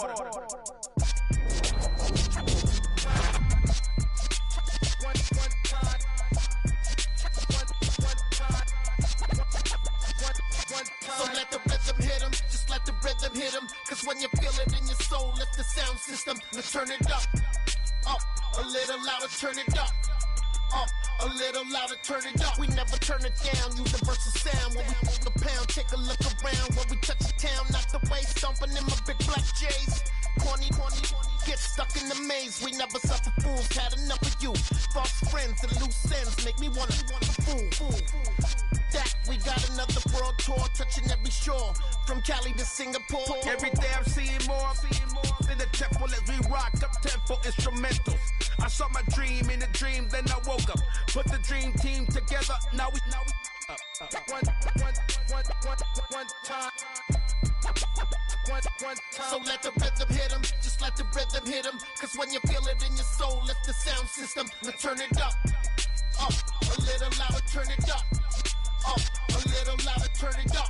So let the rhythm hit him, just let the rhythm hit him. Cause when you feel it in your soul, lift the sound system. Let's turn it up, a little louder, turn it up. A little louder, turn it up. We never turn it down, universal sound. When we move the pound, take a look around. When we touch the town, knock the way, stomping in my big black J's. Corny, get stuck in the maze. We never suffer fools, had enough of you. False friends and loose ends make me wanna fool. That we got another world tour, touching every shore, from Cali to Singapore. Every day I'm seeing more in the temple as we rock up tempo instrumentals. I saw my dream in a dream, then I woke up. Put the dream team together. Now we one time. So let the rhythm hit him, just let the rhythm hit him. Cause when you feel it in your soul, lift the sound system. Let's turn it up, a little louder, turn it up. A little louder, turn it up.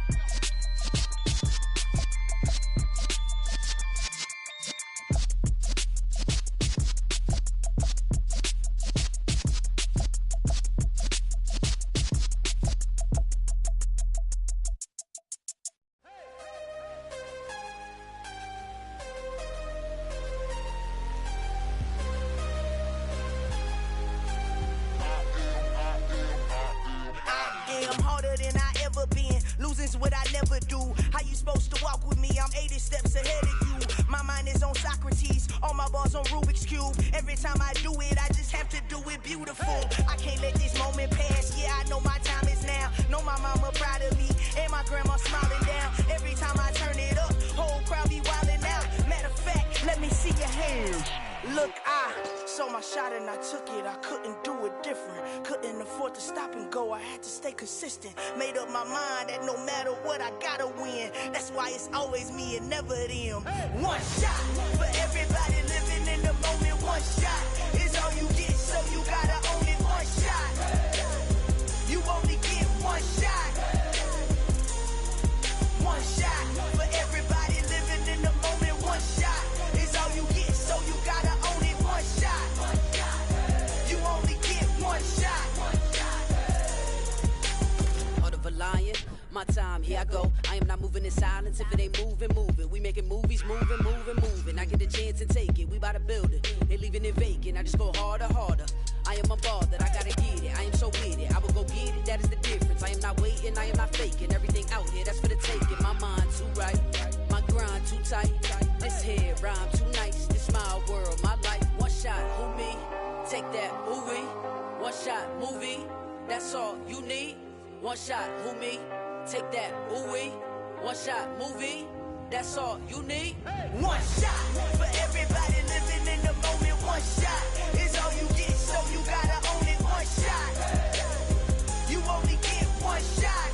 Losing's what I never do. How you supposed to walk with me? I'm 80 steps ahead of you. My mind is on Socrates, all my bars on Rubik's Cube. Every time I do it, I just have to do it beautiful. I can't let this moment pass. Yeah, I know my time is now. Know my mama proud of me, and my grandma smiling down. Every time I turn it up, whole crowd be wildin' out. Matter of fact, let me see your hands. Look, I saw my shot and I took it. I couldn't do it different. Couldn't afford to stop and go. I had to stay consistent. Made up my mind that no matter what, I gotta win. That's why it's always me and never them. One shot for everybody living in the moment. One shot is all you get, so you gotta own it. One shot. You only get one shot. One shot for everybody living in the moment. One shot is all you get, so you gotta own it. One shot. You only get one shot. Heart of a lion, my time, here I go. I am not moving in silence. If it ain't moving, moving. We making movies, moving. I get the chance and take it. We bout to build it. They leaving it vacant. I just go harder. I am a ball that I gotta get it. I am so with it. I will go get it. That is the difference. I am not waiting. I am not faking. Everything out here, that's for the taking. My mind too right. My grind too tight. This here rhyme too nice. This my world, my life. One shot, who me? Take that, movie. One shot, movie. That's all you need. One shot, who me? Take that, ooh-wee. One shot, movie. That's all you need. One shot for everybody living in the moment. One shot is all you get, so you gotta own it. One shot. You only get one shot.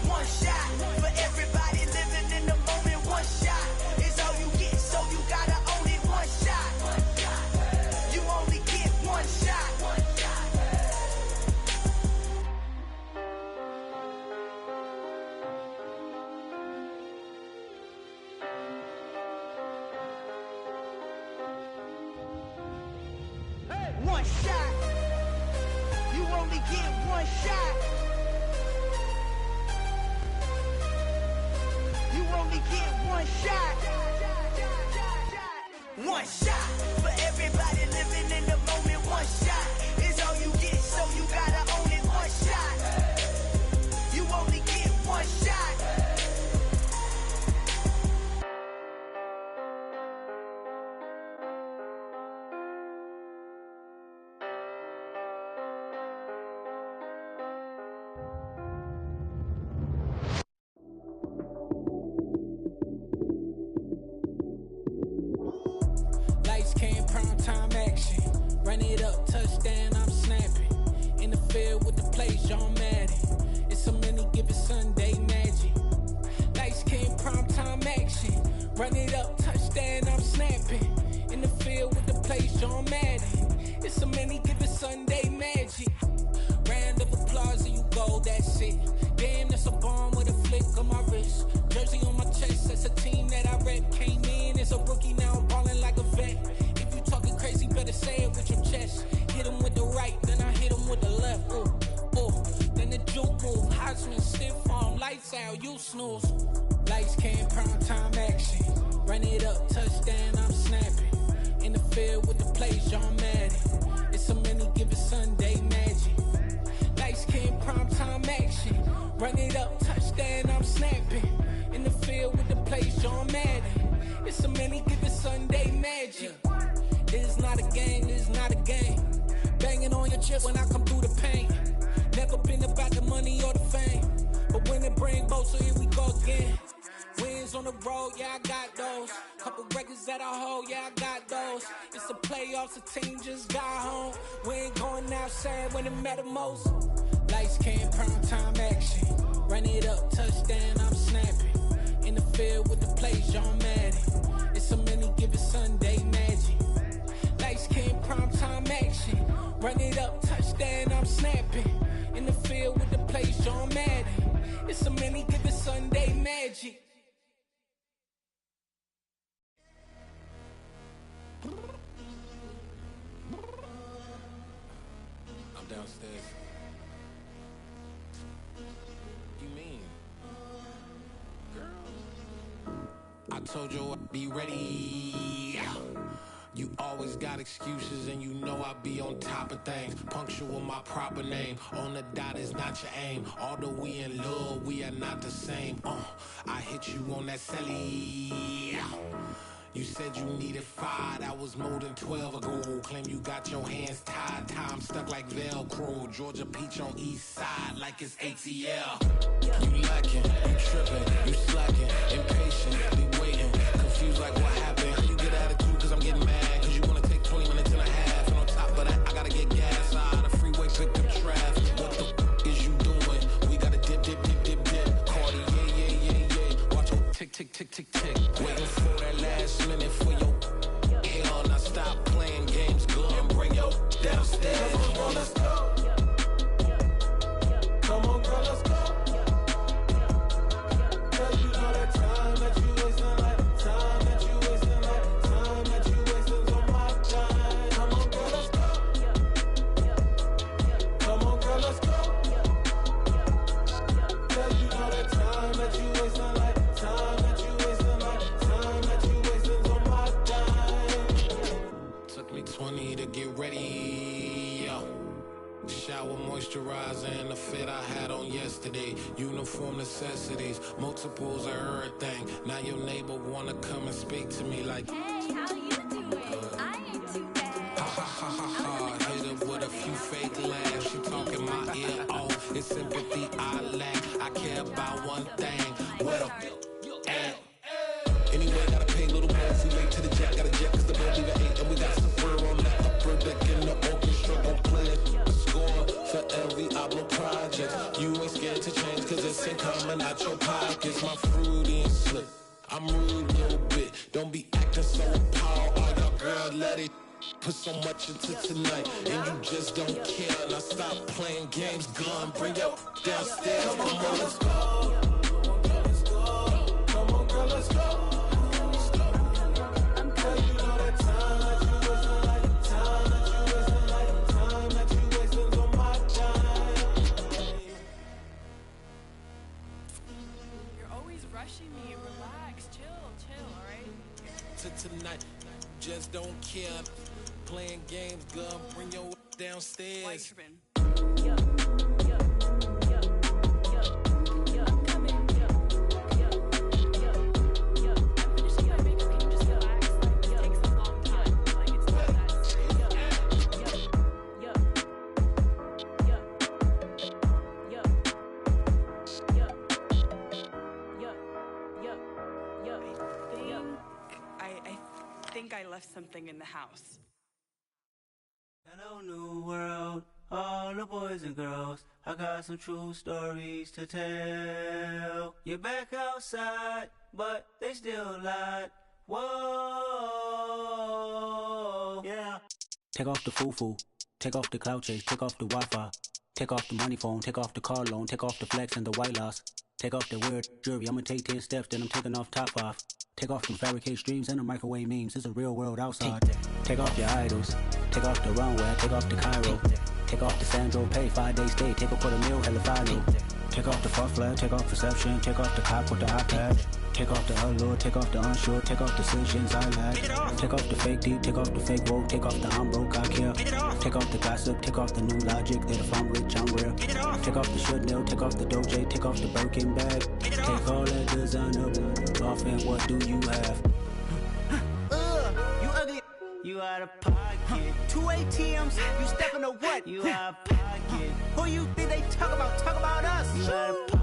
One shot for everybody living in the moment. One shot is all you get, so you gotta own it. One shot. You only get one shot. one shot. You only get one shot. You only get one shot. One shot for everybody living in the moment. One shot is all you get, so you gotta own it. One shot. You only get one shot. Lights came, prime time action. Run it up, touchdown, I'm snapping. In the field with the plays, John Madden. It's a many given Sunday magic. Lights came, prime time action. Run it up, touchdown, I'm snapping. In the field with the plays, John Madden. It's a many given Sunday magic. Round of applause and you go, that's it. Damn, that's a bomb with a flick on my wrist. Jersey on my chest, that's a team that I rep. Came in as a rookie, now I'm ballin' like a vet. If you talking crazy, better say it with your chest. Hit him with the right, then I hit him with the left. Ooh, ooh, then the juke move. Heisman stiff arm, lights out, you snooze. Lights came, prime time action. Run it up, touchdown, I'm snapping. In the field with the plays, John Madden. It's a many given Sunday magic. Lights came, prime time action. Run it up, touchdown, I'm snapping. In the field with the plays, John Madden. It's a many given Sunday magic. This is not a game, this is not a game. Banging on your chip when I come through the paint. Never been about the money or the fame. But when it bring both, so here we go again. Wins on the road, yeah, I got those. Couple records that I hold, yeah, I got those. It's the playoffs, the team just got home. We ain't going outside when it matter most. Lights came, prime time action. Run it up, touchdown, I'm snapping. In the field with the plays, John Madden. It's a many given Sunday magic. Lights came, prime time action. Run it up, touchdown, I'm snapping. In the field with the plays, John Madden. It's a many given Sunday magic. I'm downstairs. You mean? Girl, I told you I'd be ready. You always got excuses and you know I be on top of things. Punctual my proper name. On the dot is not your aim. Although we in love, we are not the same. I hit you on that celly. You said you needed 5, that was more than 12 ago. Claim you got your hands tied, time stuck like Velcro. Georgia Peach on east side like it's ATL. You lacking, you tripping, you slacking, impatient, be waiting, confused like what happened. How you get attitude cause I'm getting mad, cause you wanna take 20 minutes and a half. And on top of that, I gotta get gas out of the freeway, pick up traffic. What the is you doing? We gotta dip, dip, dip, dip, dip. Cardi, yeah. Watch your tick, tick, tick, tick, tick. Waiting for that last minute for your hell. Now stop playing games, go and bring your downstairs. Come on, girl, let's go. Come on, girl, let's go. Girl, you know that time that you wasting, like time that you wasting, like time that you wasting on my time. Come on, girl, let's go. Come on, girl, let's go. Girl, you know that time that you wasting, like time that you wasting, like time that you wasting on my time. Took me 20 to get ready. Shower, moisturizer, and the fit I had on yesterday. Uniform necessities, multiples of everything. Now your neighbor wanna come and speak to me like, hey, how you doing? I ain't too bad. ha ha ha ha ha. Hit her with a few fake laughs. She talking my ear off. It's sympathy I lack. I care about one thing. What up? Anyway, gotta pay a little more. We late to the jet, got a jet cause the boat leave at 8. And we got some fur on the upper deck in the orchestra. Gon' play a score for every album project. You ain't scared to change cause it's ain't coming out your pockets. My fruity and slick, I'm rude a little bit. Don't be acting so appalled. Oh, your girl, let it put so much into tonight. And you just don't care. Now stop playing games, gun, bring your downstairs. Come on, girl, let's go. Come on, girl, let's go. Girl, you know that time that you wasting, like time that you wasting, like rushing me. Relax, chill, all right? To tonight, just don't care. Playing games, girl, bring your downstairs. Why you tripping? Yeah. I left something in the house. Hello, new world, all the boys and girls. I got some true stories to tell. You're back outside, but they still lied. Whoa, yeah. Take off the foo-foo, take off the cloud chase, take off the Wi-Fi, take off the money phone, take off the car loan, take off the flex and the white loss. Take off the weird jewelry, I'ma take 10 steps, then I'm taking off top 5. Take off them fabricated streams and the microwave memes. It's a real world outside. Take off your idols. Take off the runway. Take off the Cairo. Take off the Sandro Pay. 5-day stay. Take a $250,000. Hella final. Take off the false flag. Take off perception. Take off the cop with the iPad. Take off the allure. Take off the unsure. Take off decisions I lack. Take off the fake deep. Take off the fake woke. Take off the I'm broke. I care. Take off the gossip. Take off the new logic that if I'm rich I'm real. Take off the should know. Take off the Doja. Take off the Birkin bag. Take all that designer off and what do you have? You ugly. You out of pocket. 2 ATMs. You stepping to what? You out of pocket. Who you think they talk about? Talk about us. You out of pocket.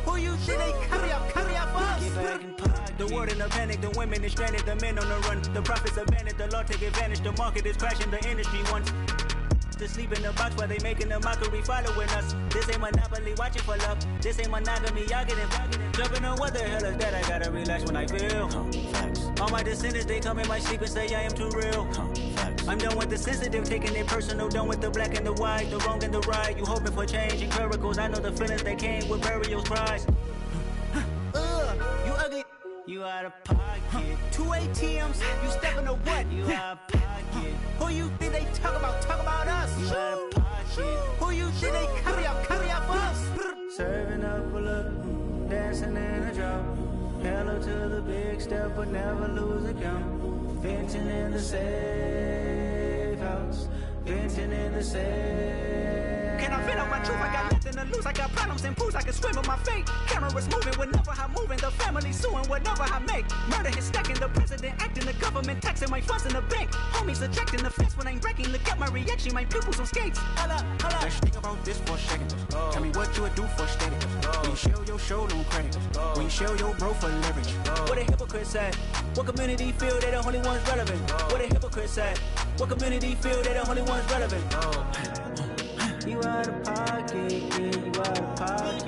Who you think they carry out for us? Get back in pocket. The world in a panic. The women is stranded. The men on the run. The profits abandoned. The law take advantage. The market is crashing. The industry wants to sleep in the box while they making a mockery following us. This ain't Monopoly, watching for love. This ain't monogamy, y'all getting jumping on what the hell is that? I gotta relax when I feel. All my descendants, they come in my sleep and say I am too real. I'm done with the sensitive, taking it personal. Done with the black and the white, the wrong and the right. You hoping for change and miracles. I know the feelings that came with burials, cries. You ugly. You out of pocket. 2 ATMs. You stepping to what? You out of pocket. Who you think they talk about? Talk about us. You out of pocket. Who you think they carry out for us? Serving up a look, dancing in a drop. Hello to the big step, but never lose a count. Venting in the safe house. Venting in the safe. Can I fit out my truth? I got nothing to lose. I got problems and pools. I can swim with my fate. Cameras moving whenever I'm moving. The family suing whatever I make. Murder is stacking. The president acting. The government taxing my funds in the bank. Homies ejecting the fence when I'm breaking. Look at my reaction. My pupils on skates. Holla, holla. Let's think about this for a second. Tell me what you would do for steady. When you show your show, don't crack. When you show your bro for leverage. What a hypocrite said. What community feel they the only ones relevant? What a hypocrite said. What community feel they the only ones relevant? You out of pocket, yeah, you out of pocket.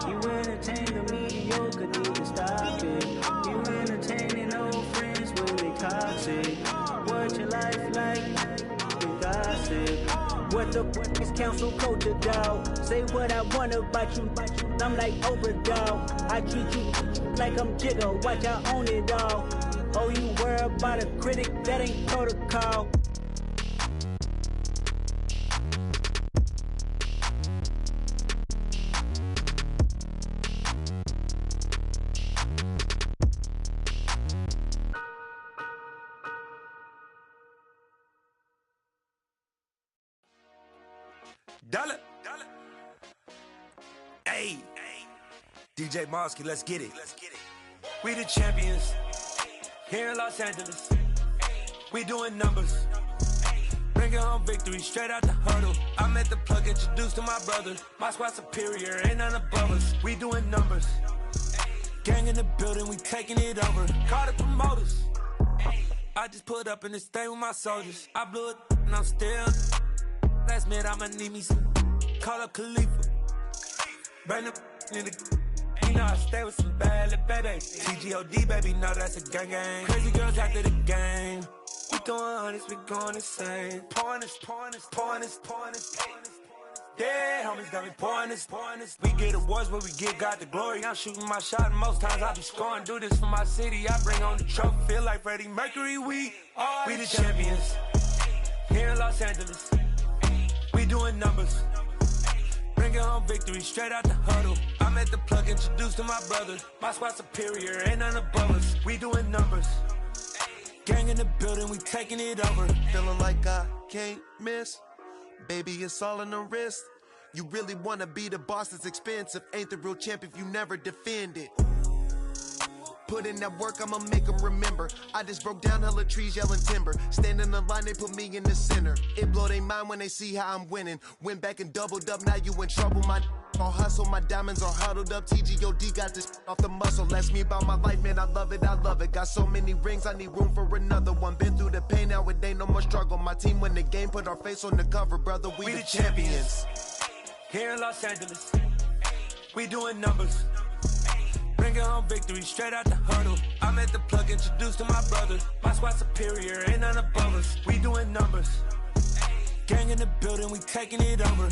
You entertain the mediocre, need to stop it. You entertaining old friends when they toxic. What your life like? You gossip. What the is council code to dog? Say what I want about you. I'm like overdog. I treat you like I'm Jigga. Watch I own it all. Oh, you worry about a critic? That ain't protocol. Dollar. Hey. DJ Mosky, let's get it. We the champions here in Los Angeles. We doing numbers. Bringing home victory straight out the huddle. I'm at the plug, introduced to my brother. My squad superior, ain't none above us. We doing numbers. Gang in the building, we taking it over. Call the promoters. I just put up in this thing with my soldiers. I blew it and I'm still. Last minute I'ma need me some. Call up Khalifa. Bring the in the. You know I stay with some bad little babies. TGOD baby, know that's a gang gang. Crazy girls after the game. We throwing hundreds, we going insane. Pouring this. Yeah, homies got me pouring this. We get awards, but we get God the glory. I'm shooting my shot, and most times I be scoring. Do this for my city, I bring on the trophy. Feel like Freddie Mercury, we the champions here in Los Angeles. We doing numbers. Bring Bringing home victory straight out the huddle. I'm at the plug, introduced to my brother. My squad superior, ain't none above us. We doing numbers. Gang in the building, we taking it over. Feeling like I can't miss. Baby, it's all in the wrist. You really wanna be the boss, it's expensive. Ain't the real champ if you never defend it. Put in that work, I'ma make them remember. I just broke down hella trees, yelling timber. Stand in the line, they put me in the center. It blow their mind when they see how I'm winning. Went back and doubled up, now you in trouble. My all hustle, my diamonds are huddled up. TGOD got this off the muscle. Ask me about my life, man, I love it, I love it. Got so many rings, I need room for another one. Been through the pain, now it ain't no more struggle. My team win the game, put our face on the cover, brother, we the champions. Here in Los Angeles, we doing numbers. Bringing home victory straight out the huddle. I'm at the plug, introduced to my brother. My squad superior, ain't none above us. We doing numbers. Gang in the building, we taking it over.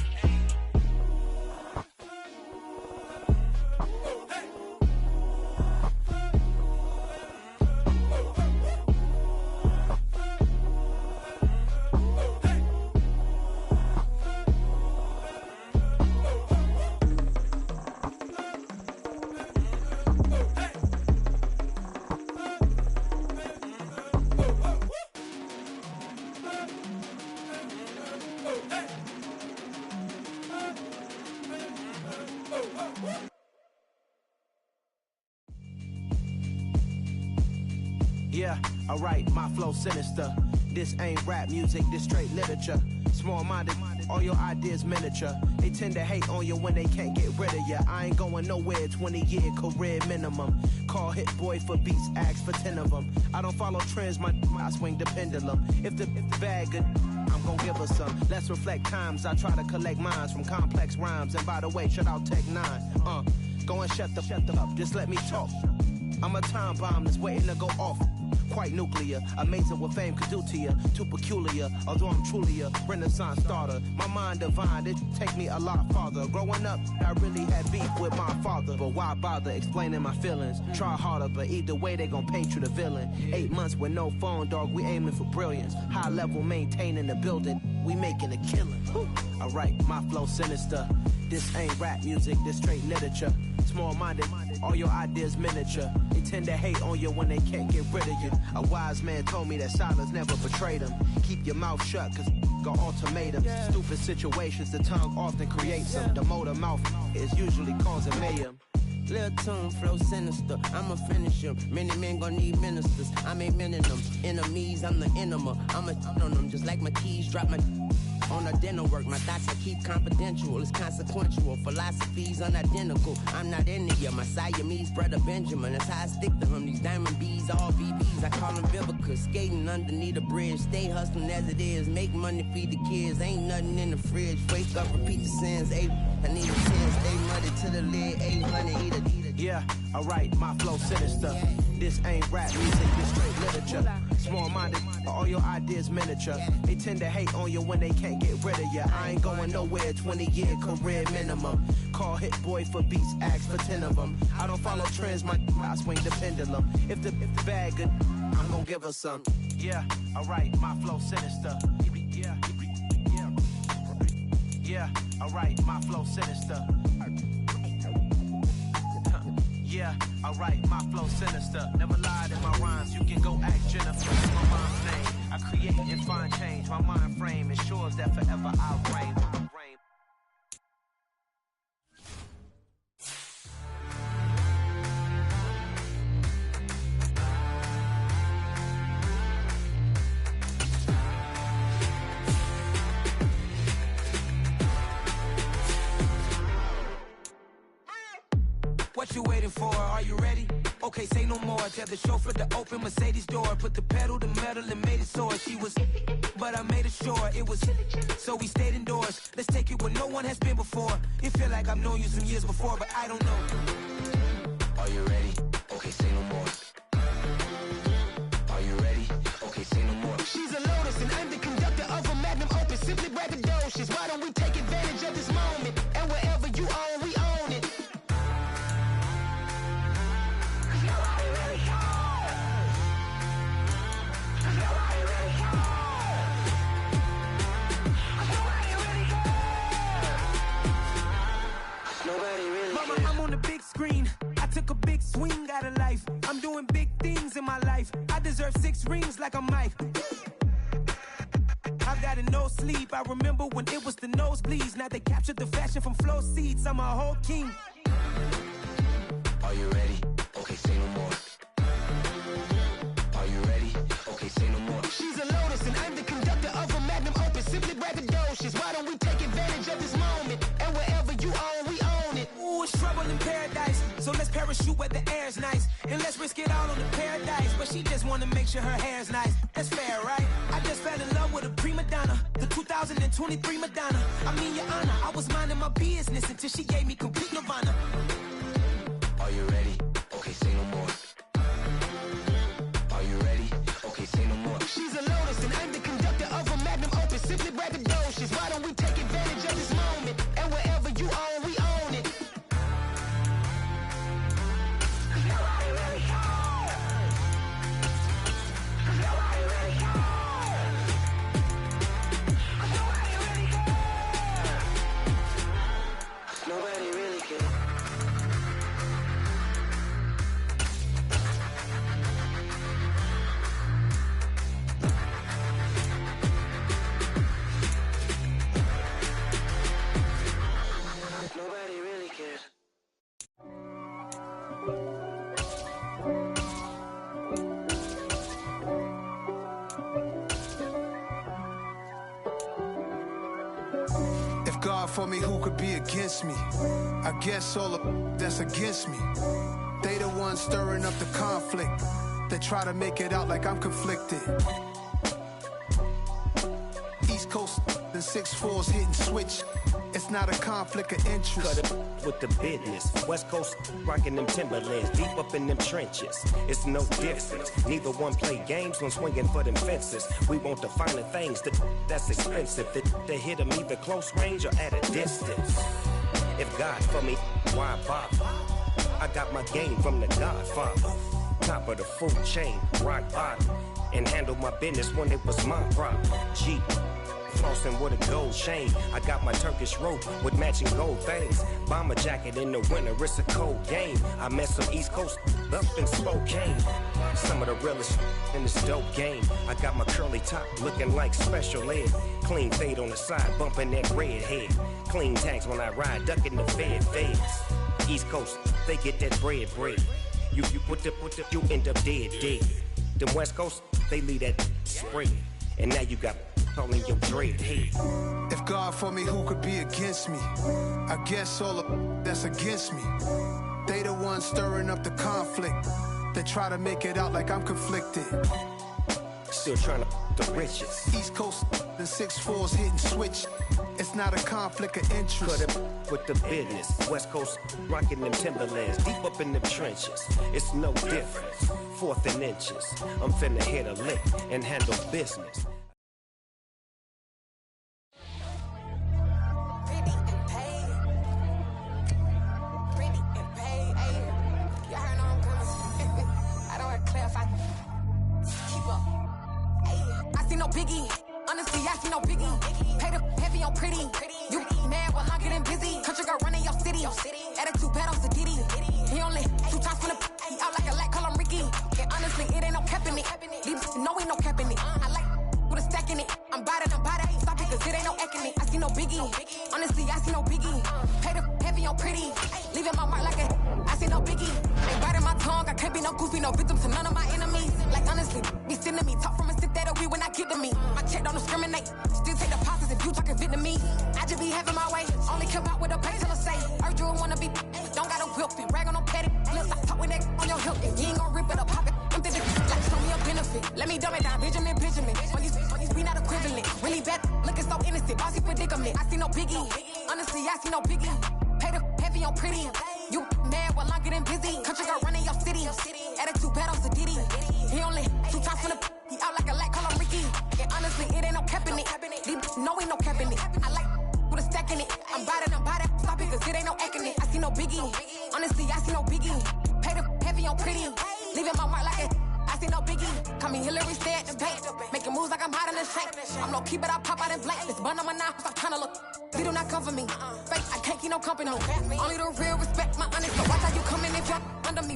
Yeah, alright, my flow sinister. This ain't rap music, this straight literature. Small-minded, all your ideas miniature. They tend to hate on you when they can't get rid of you. I ain't going nowhere, 20-year career minimum. Call Hit Boy for beats, ask for 10 of them. I don't follow trends, I swing the pendulum. If the bag good, I'm gon' give her some. Let's reflect times, I try to collect minds from complex rhymes. And by the way, shout out Tech 9. Go and shut the up, just let me talk. I'm a time bomb that's waiting to go off. Quite nuclear, amazing what fame could do to you. Too peculiar, although I'm truly a renaissance starter. My mind divine, it take me a lot farther. Growing up, I really had beef with my father. But why bother explaining my feelings? Try harder, but either way they gon' paint you the villain. 8 months with no phone, dog, we aiming for brilliance. High level maintaining the building, we making a killing. Alright, my flow sinister. This ain't rap music, this straight literature. Small-minded, all your ideas miniature. They tend to hate on you when they can't get rid of you. A wise man told me that silence never betrayed him. Keep your mouth shut, cause got ultimatums. Stupid situations, the tongue often creates them. The motor mouth is usually causing mayhem. Lil' tune, flow sinister, I'ma finish him. Many men gon' need ministers, I'm a men in them. Enemies, I'm the enema, I'm on them. Just like my keys, drop my on a dinner work. My thoughts I keep confidential, it's consequential. Philosophies unidentical, I'm not into you. My Siamese brother Benjamin, that's how I stick to him. These diamond bees, all BBs, I call them Vivica. Skating underneath a bridge, stay hustling as it is. Make money, feed the kids, ain't nothing in the fridge. Wake up, repeat the sins, I need a 10, stay muddy to the lid, 800, eat a. Yeah, alright, my flow sinister. This ain't rap music, this straight literature. Small-minded, all your ideas miniature. They tend to hate on you when they can't get rid of you. I ain't going nowhere, 20-year career minimum. Call Hit Boy for beats, ask for 10 of them. I don't follow trends, I swing the pendulum. If the bag good, I'm gon' give her some. Yeah, alright, my flow sinister. Yeah, alright, my flow sinister. Yeah, alright, my flow sinister. Never lied in my rhymes, you can go ask Jennifer. That's my mom's name. I create and find change. My mind frame ensures that forever I'll reign. What you waiting for? Are you ready? Okay, say no more. Tell the chauffeur to open Mercedes door. Put the pedal to metal and made it soar. She was, but I made it sure it was. So we stayed indoors. Let's take it where no one has been before. It feel like I've known you some years before, but I don't know. Are you ready? Okay, say no more. Are you ready? Okay, say no more. She's a Lotus and I'm the conductor of a Magnum Opus. Simply braggadocious. Why don't we take advantage of this moment? And wherever you own, we own it. took a big swing out of life. I'm doing big things in my life. I deserve 6 rings like I'm Mike. I've got no sleep. I remember when it was the nosebleeds. Now they captured the fashion from flow seats. I'm a whole king. Are you ready? Okay, say no more. Are you ready? Okay, say no more. She's a lotus and I'm the conductor of a magnum opus. Simply braggadocious. Why don't we take advantage of this moment? And wherever you own, we own it. Ooh, it's trouble in paradise. So let's parachute where the air's nice. And let's risk it all on the paradise. But she just wanna make sure her hair's nice. That's fair, right? I just fell in love with a prima donna. The 2023 Madonna. I mean, your honor, I was minding my business until she gave me complete nirvana. Are you ready? Okay, say no more. Are you ready? Okay, say no more. She's a lotus and I'm the conductor of a magnum opus. Simply braggadocious. Why don't we take advantage of this moment? And wherever you own, we own it. Nobody really cares. Nobody really cares. If God for me, who could be against me? I guess all of that's against me. They the ones stirring up the conflict. They try to make it out like I'm conflicted. East Coast and 6'4's hitting switch. It's not a conflict of interest. Cut it with the business. West Coast rocking them Timberlands, deep up in them trenches. It's no difference. Neither one play games when swinging for them fences. We want the finer things that's expensive. They hit them either close range or at a distance. If God for me, why bother? I got my game from the Godfather. Top of the food chain, rock bottom. And handle my business when it was my problem. G. Flossing with a gold chain. I got my Turkish rope with matching gold things. Bomber jacket in the winter, it's a cold game. I met some East Coast up in Spokane. Some of the realest in this dope game. I got my curly top looking like special ed. Clean fade on the side, bumping that red head. Clean tags when I ride, ducking the feds. East Coast, they get that bread. You put the, you end up dead. Them West Coast, they leave that spread. And now you got calling your dread head. If God for me, who could be against me? I guess all of that's against me. They the ones stirring up the conflict. They try to make it out like I'm conflicted. Still trying to the riches. East Coast and 6'4's hitting switch. It's not a conflict of interest. Cut it with the business. West Coast rocking them Timberlands, deep up in them trenches. It's no difference. 4th and inches. I'm finna hit a lick and handle business. No biggie, honestly, I see no biggie. Pay the heavy on pretty. You mad while I'm getting busy. Country girl running your city. Attitude bad on Diddy. He only 2 times from the he out like a light, call him Ricky. And honestly, it ain't no cap in it. Leave no, ain't no cap in it. I like with a stack in it. I'm bad. Stop it, cause it ain't no acting it. I see no biggie. Honestly, I see no biggie. Pay the heavy on pretty. Leaving my mark like a I see no biggie. Ain't biting my tongue. I can't be no goofy, no victim to none of my enemies. Like honestly, be sending me talk from a stick that'll be when I get to me. My check don't discriminate. Still take deposits if you talking Vietnamese. I just be having my way. Only come out with a pay till I say. Urge you wanna be. Don't got a whip and rag on no petty. Look, I talk with that on your hip. If you ain't gon' rip it up, pop it. I'm thinking like show me a benefit. Let me dumb it down, Benjamin. On these we not equivalent. Really bad, looking so innocent. Bossy predicament. I see no biggie. Honestly, I see no biggie. Pay the heavy on pretty. You mad while I'm getting busy. Country girl running your city. Attitude bad on Diddy. He only 2 times from the he out like a light, call him Ricky. And honestly, it ain't no cap in it. No, ain't no cap in it. I like with a stack in it. I'm bad. Stop it, cause it ain't no acting it. I see no biggie. Honestly, I see no biggie. Pay the heavy on pretty. Leaving my mark like it. I see no biggie. Call me Hillary, stay at the bank. Making moves like I'm hot in the shank. I'm low key, but I pop out in blank. This bun on my knife, I'm tryna look. They do not come for me. Fake, I can't keep no company. Only the real respect my honest. So watch how you coming if you're under me.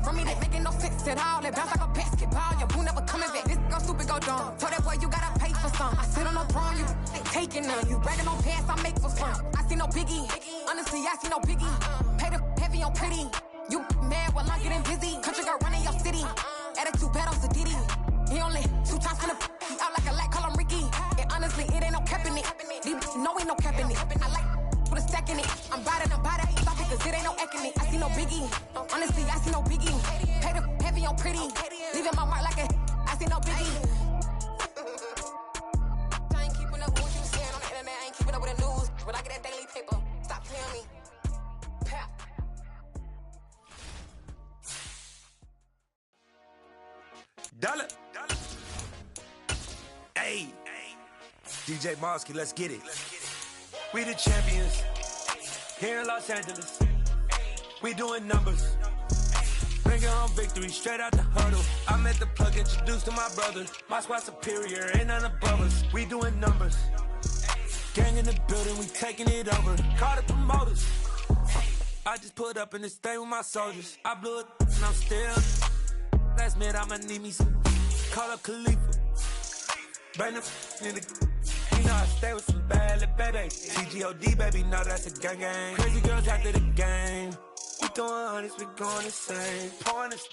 from me, they making no sense at all. They bounce like a basketball, your boo never coming back. This go stupid, go dumb. Told that boy you gotta pay for some. I sit on no throne, you ain't taking none. You bragging on pants, I make for fun. I see no biggie, honestly, I see no biggie. Pay the heavy on pretty. You mad while I'm getting busy. Country girl running your city. Attitude bad on Sadiddy. He only 2 times from the he out like a light, call him Ricky. And honestly, it ain't no cap in it. These no ain't no cap in it. I like put a stack in it. I'm bad it, stop it, cause it ain't no acting it. I see no biggie. Honestly, I see no biggie. Pay the heavy on pretty. Leaving my mark like a I see no biggie. I ain't keeping up with what you saying on the internet. I ain't keeping up with the news. But I get that daily paper. Stop playing me. Pap. Dollar. Hey. DJ Mosky, let's get it. We the champions. Here in Los Angeles. We doing numbers. Bringing home victory straight out the huddle. I'm at the plug, introduced to my brother. My squad superior, ain't none above us. We doing numbers. Gang in the building, we taking it over. Call the promoters. I just put up in this thing with my soldiers. I blew it and I'm still. Last minute I'ma need me some. Call up Khalifa. Burn the in the. You know I stay with some bad little baby. TGOD baby, no that's a gang gang. Crazy girls after the game. We throwing hundreds, we going insane. Pouring this.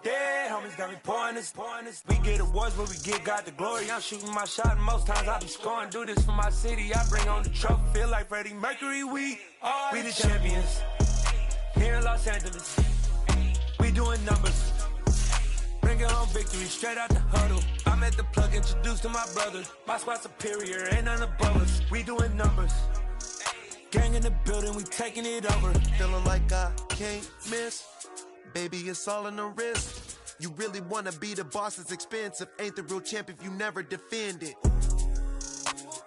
Yeah, homies got me pouring this. We get awards, but we give God the glory. I'm shooting my shot, and most times I be scoring. Do this for my city, I bring on the trophy. Feel like Freddie Mercury, we the champions. Here in Los Angeles, we doing numbers. Bringing home victory straight out the huddle. I'm at the plug, introduced to my brother. My squad superior, ain't none above us. We doing numbers. Gang in the building, we taking it over. Feeling like I can't miss. Baby, it's all in the wrist. You really wanna be the boss, it's expensive. Ain't the real champ if you never defend it.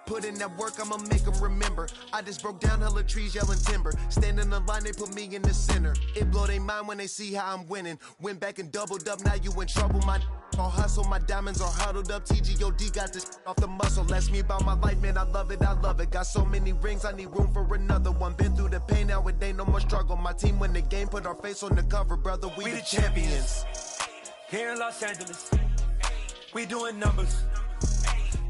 Put in that work, I'ma make them remember. I just broke down hella trees, yelling timber. Stand in the line, they put me in the center. It blow their mind when they see how I'm winning. Went back and doubled up, now you in trouble. My all hustle, my diamonds are huddled up. TGOD got this off the muscle. That's me about my life, man, I love it. Got so many rings, I need room for another one. Been through the pain, now it ain't no more struggle. My team win the game, put our face on the cover, brother. We the champions. Here in Los Angeles, we doing numbers.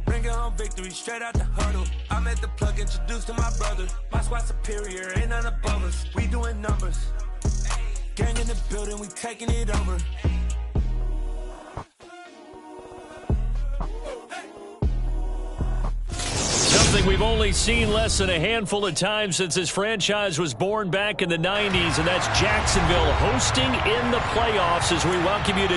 Bringing home victory straight out the huddle. I'm at the plug, introduced to my brother. My squad superior, ain't none above us. We doing numbers. Gang in the building, we taking it over. Something we've only seen less than a handful of times since this franchise was born back in the 90s, and that's Jacksonville hosting in the playoffs as we welcome you to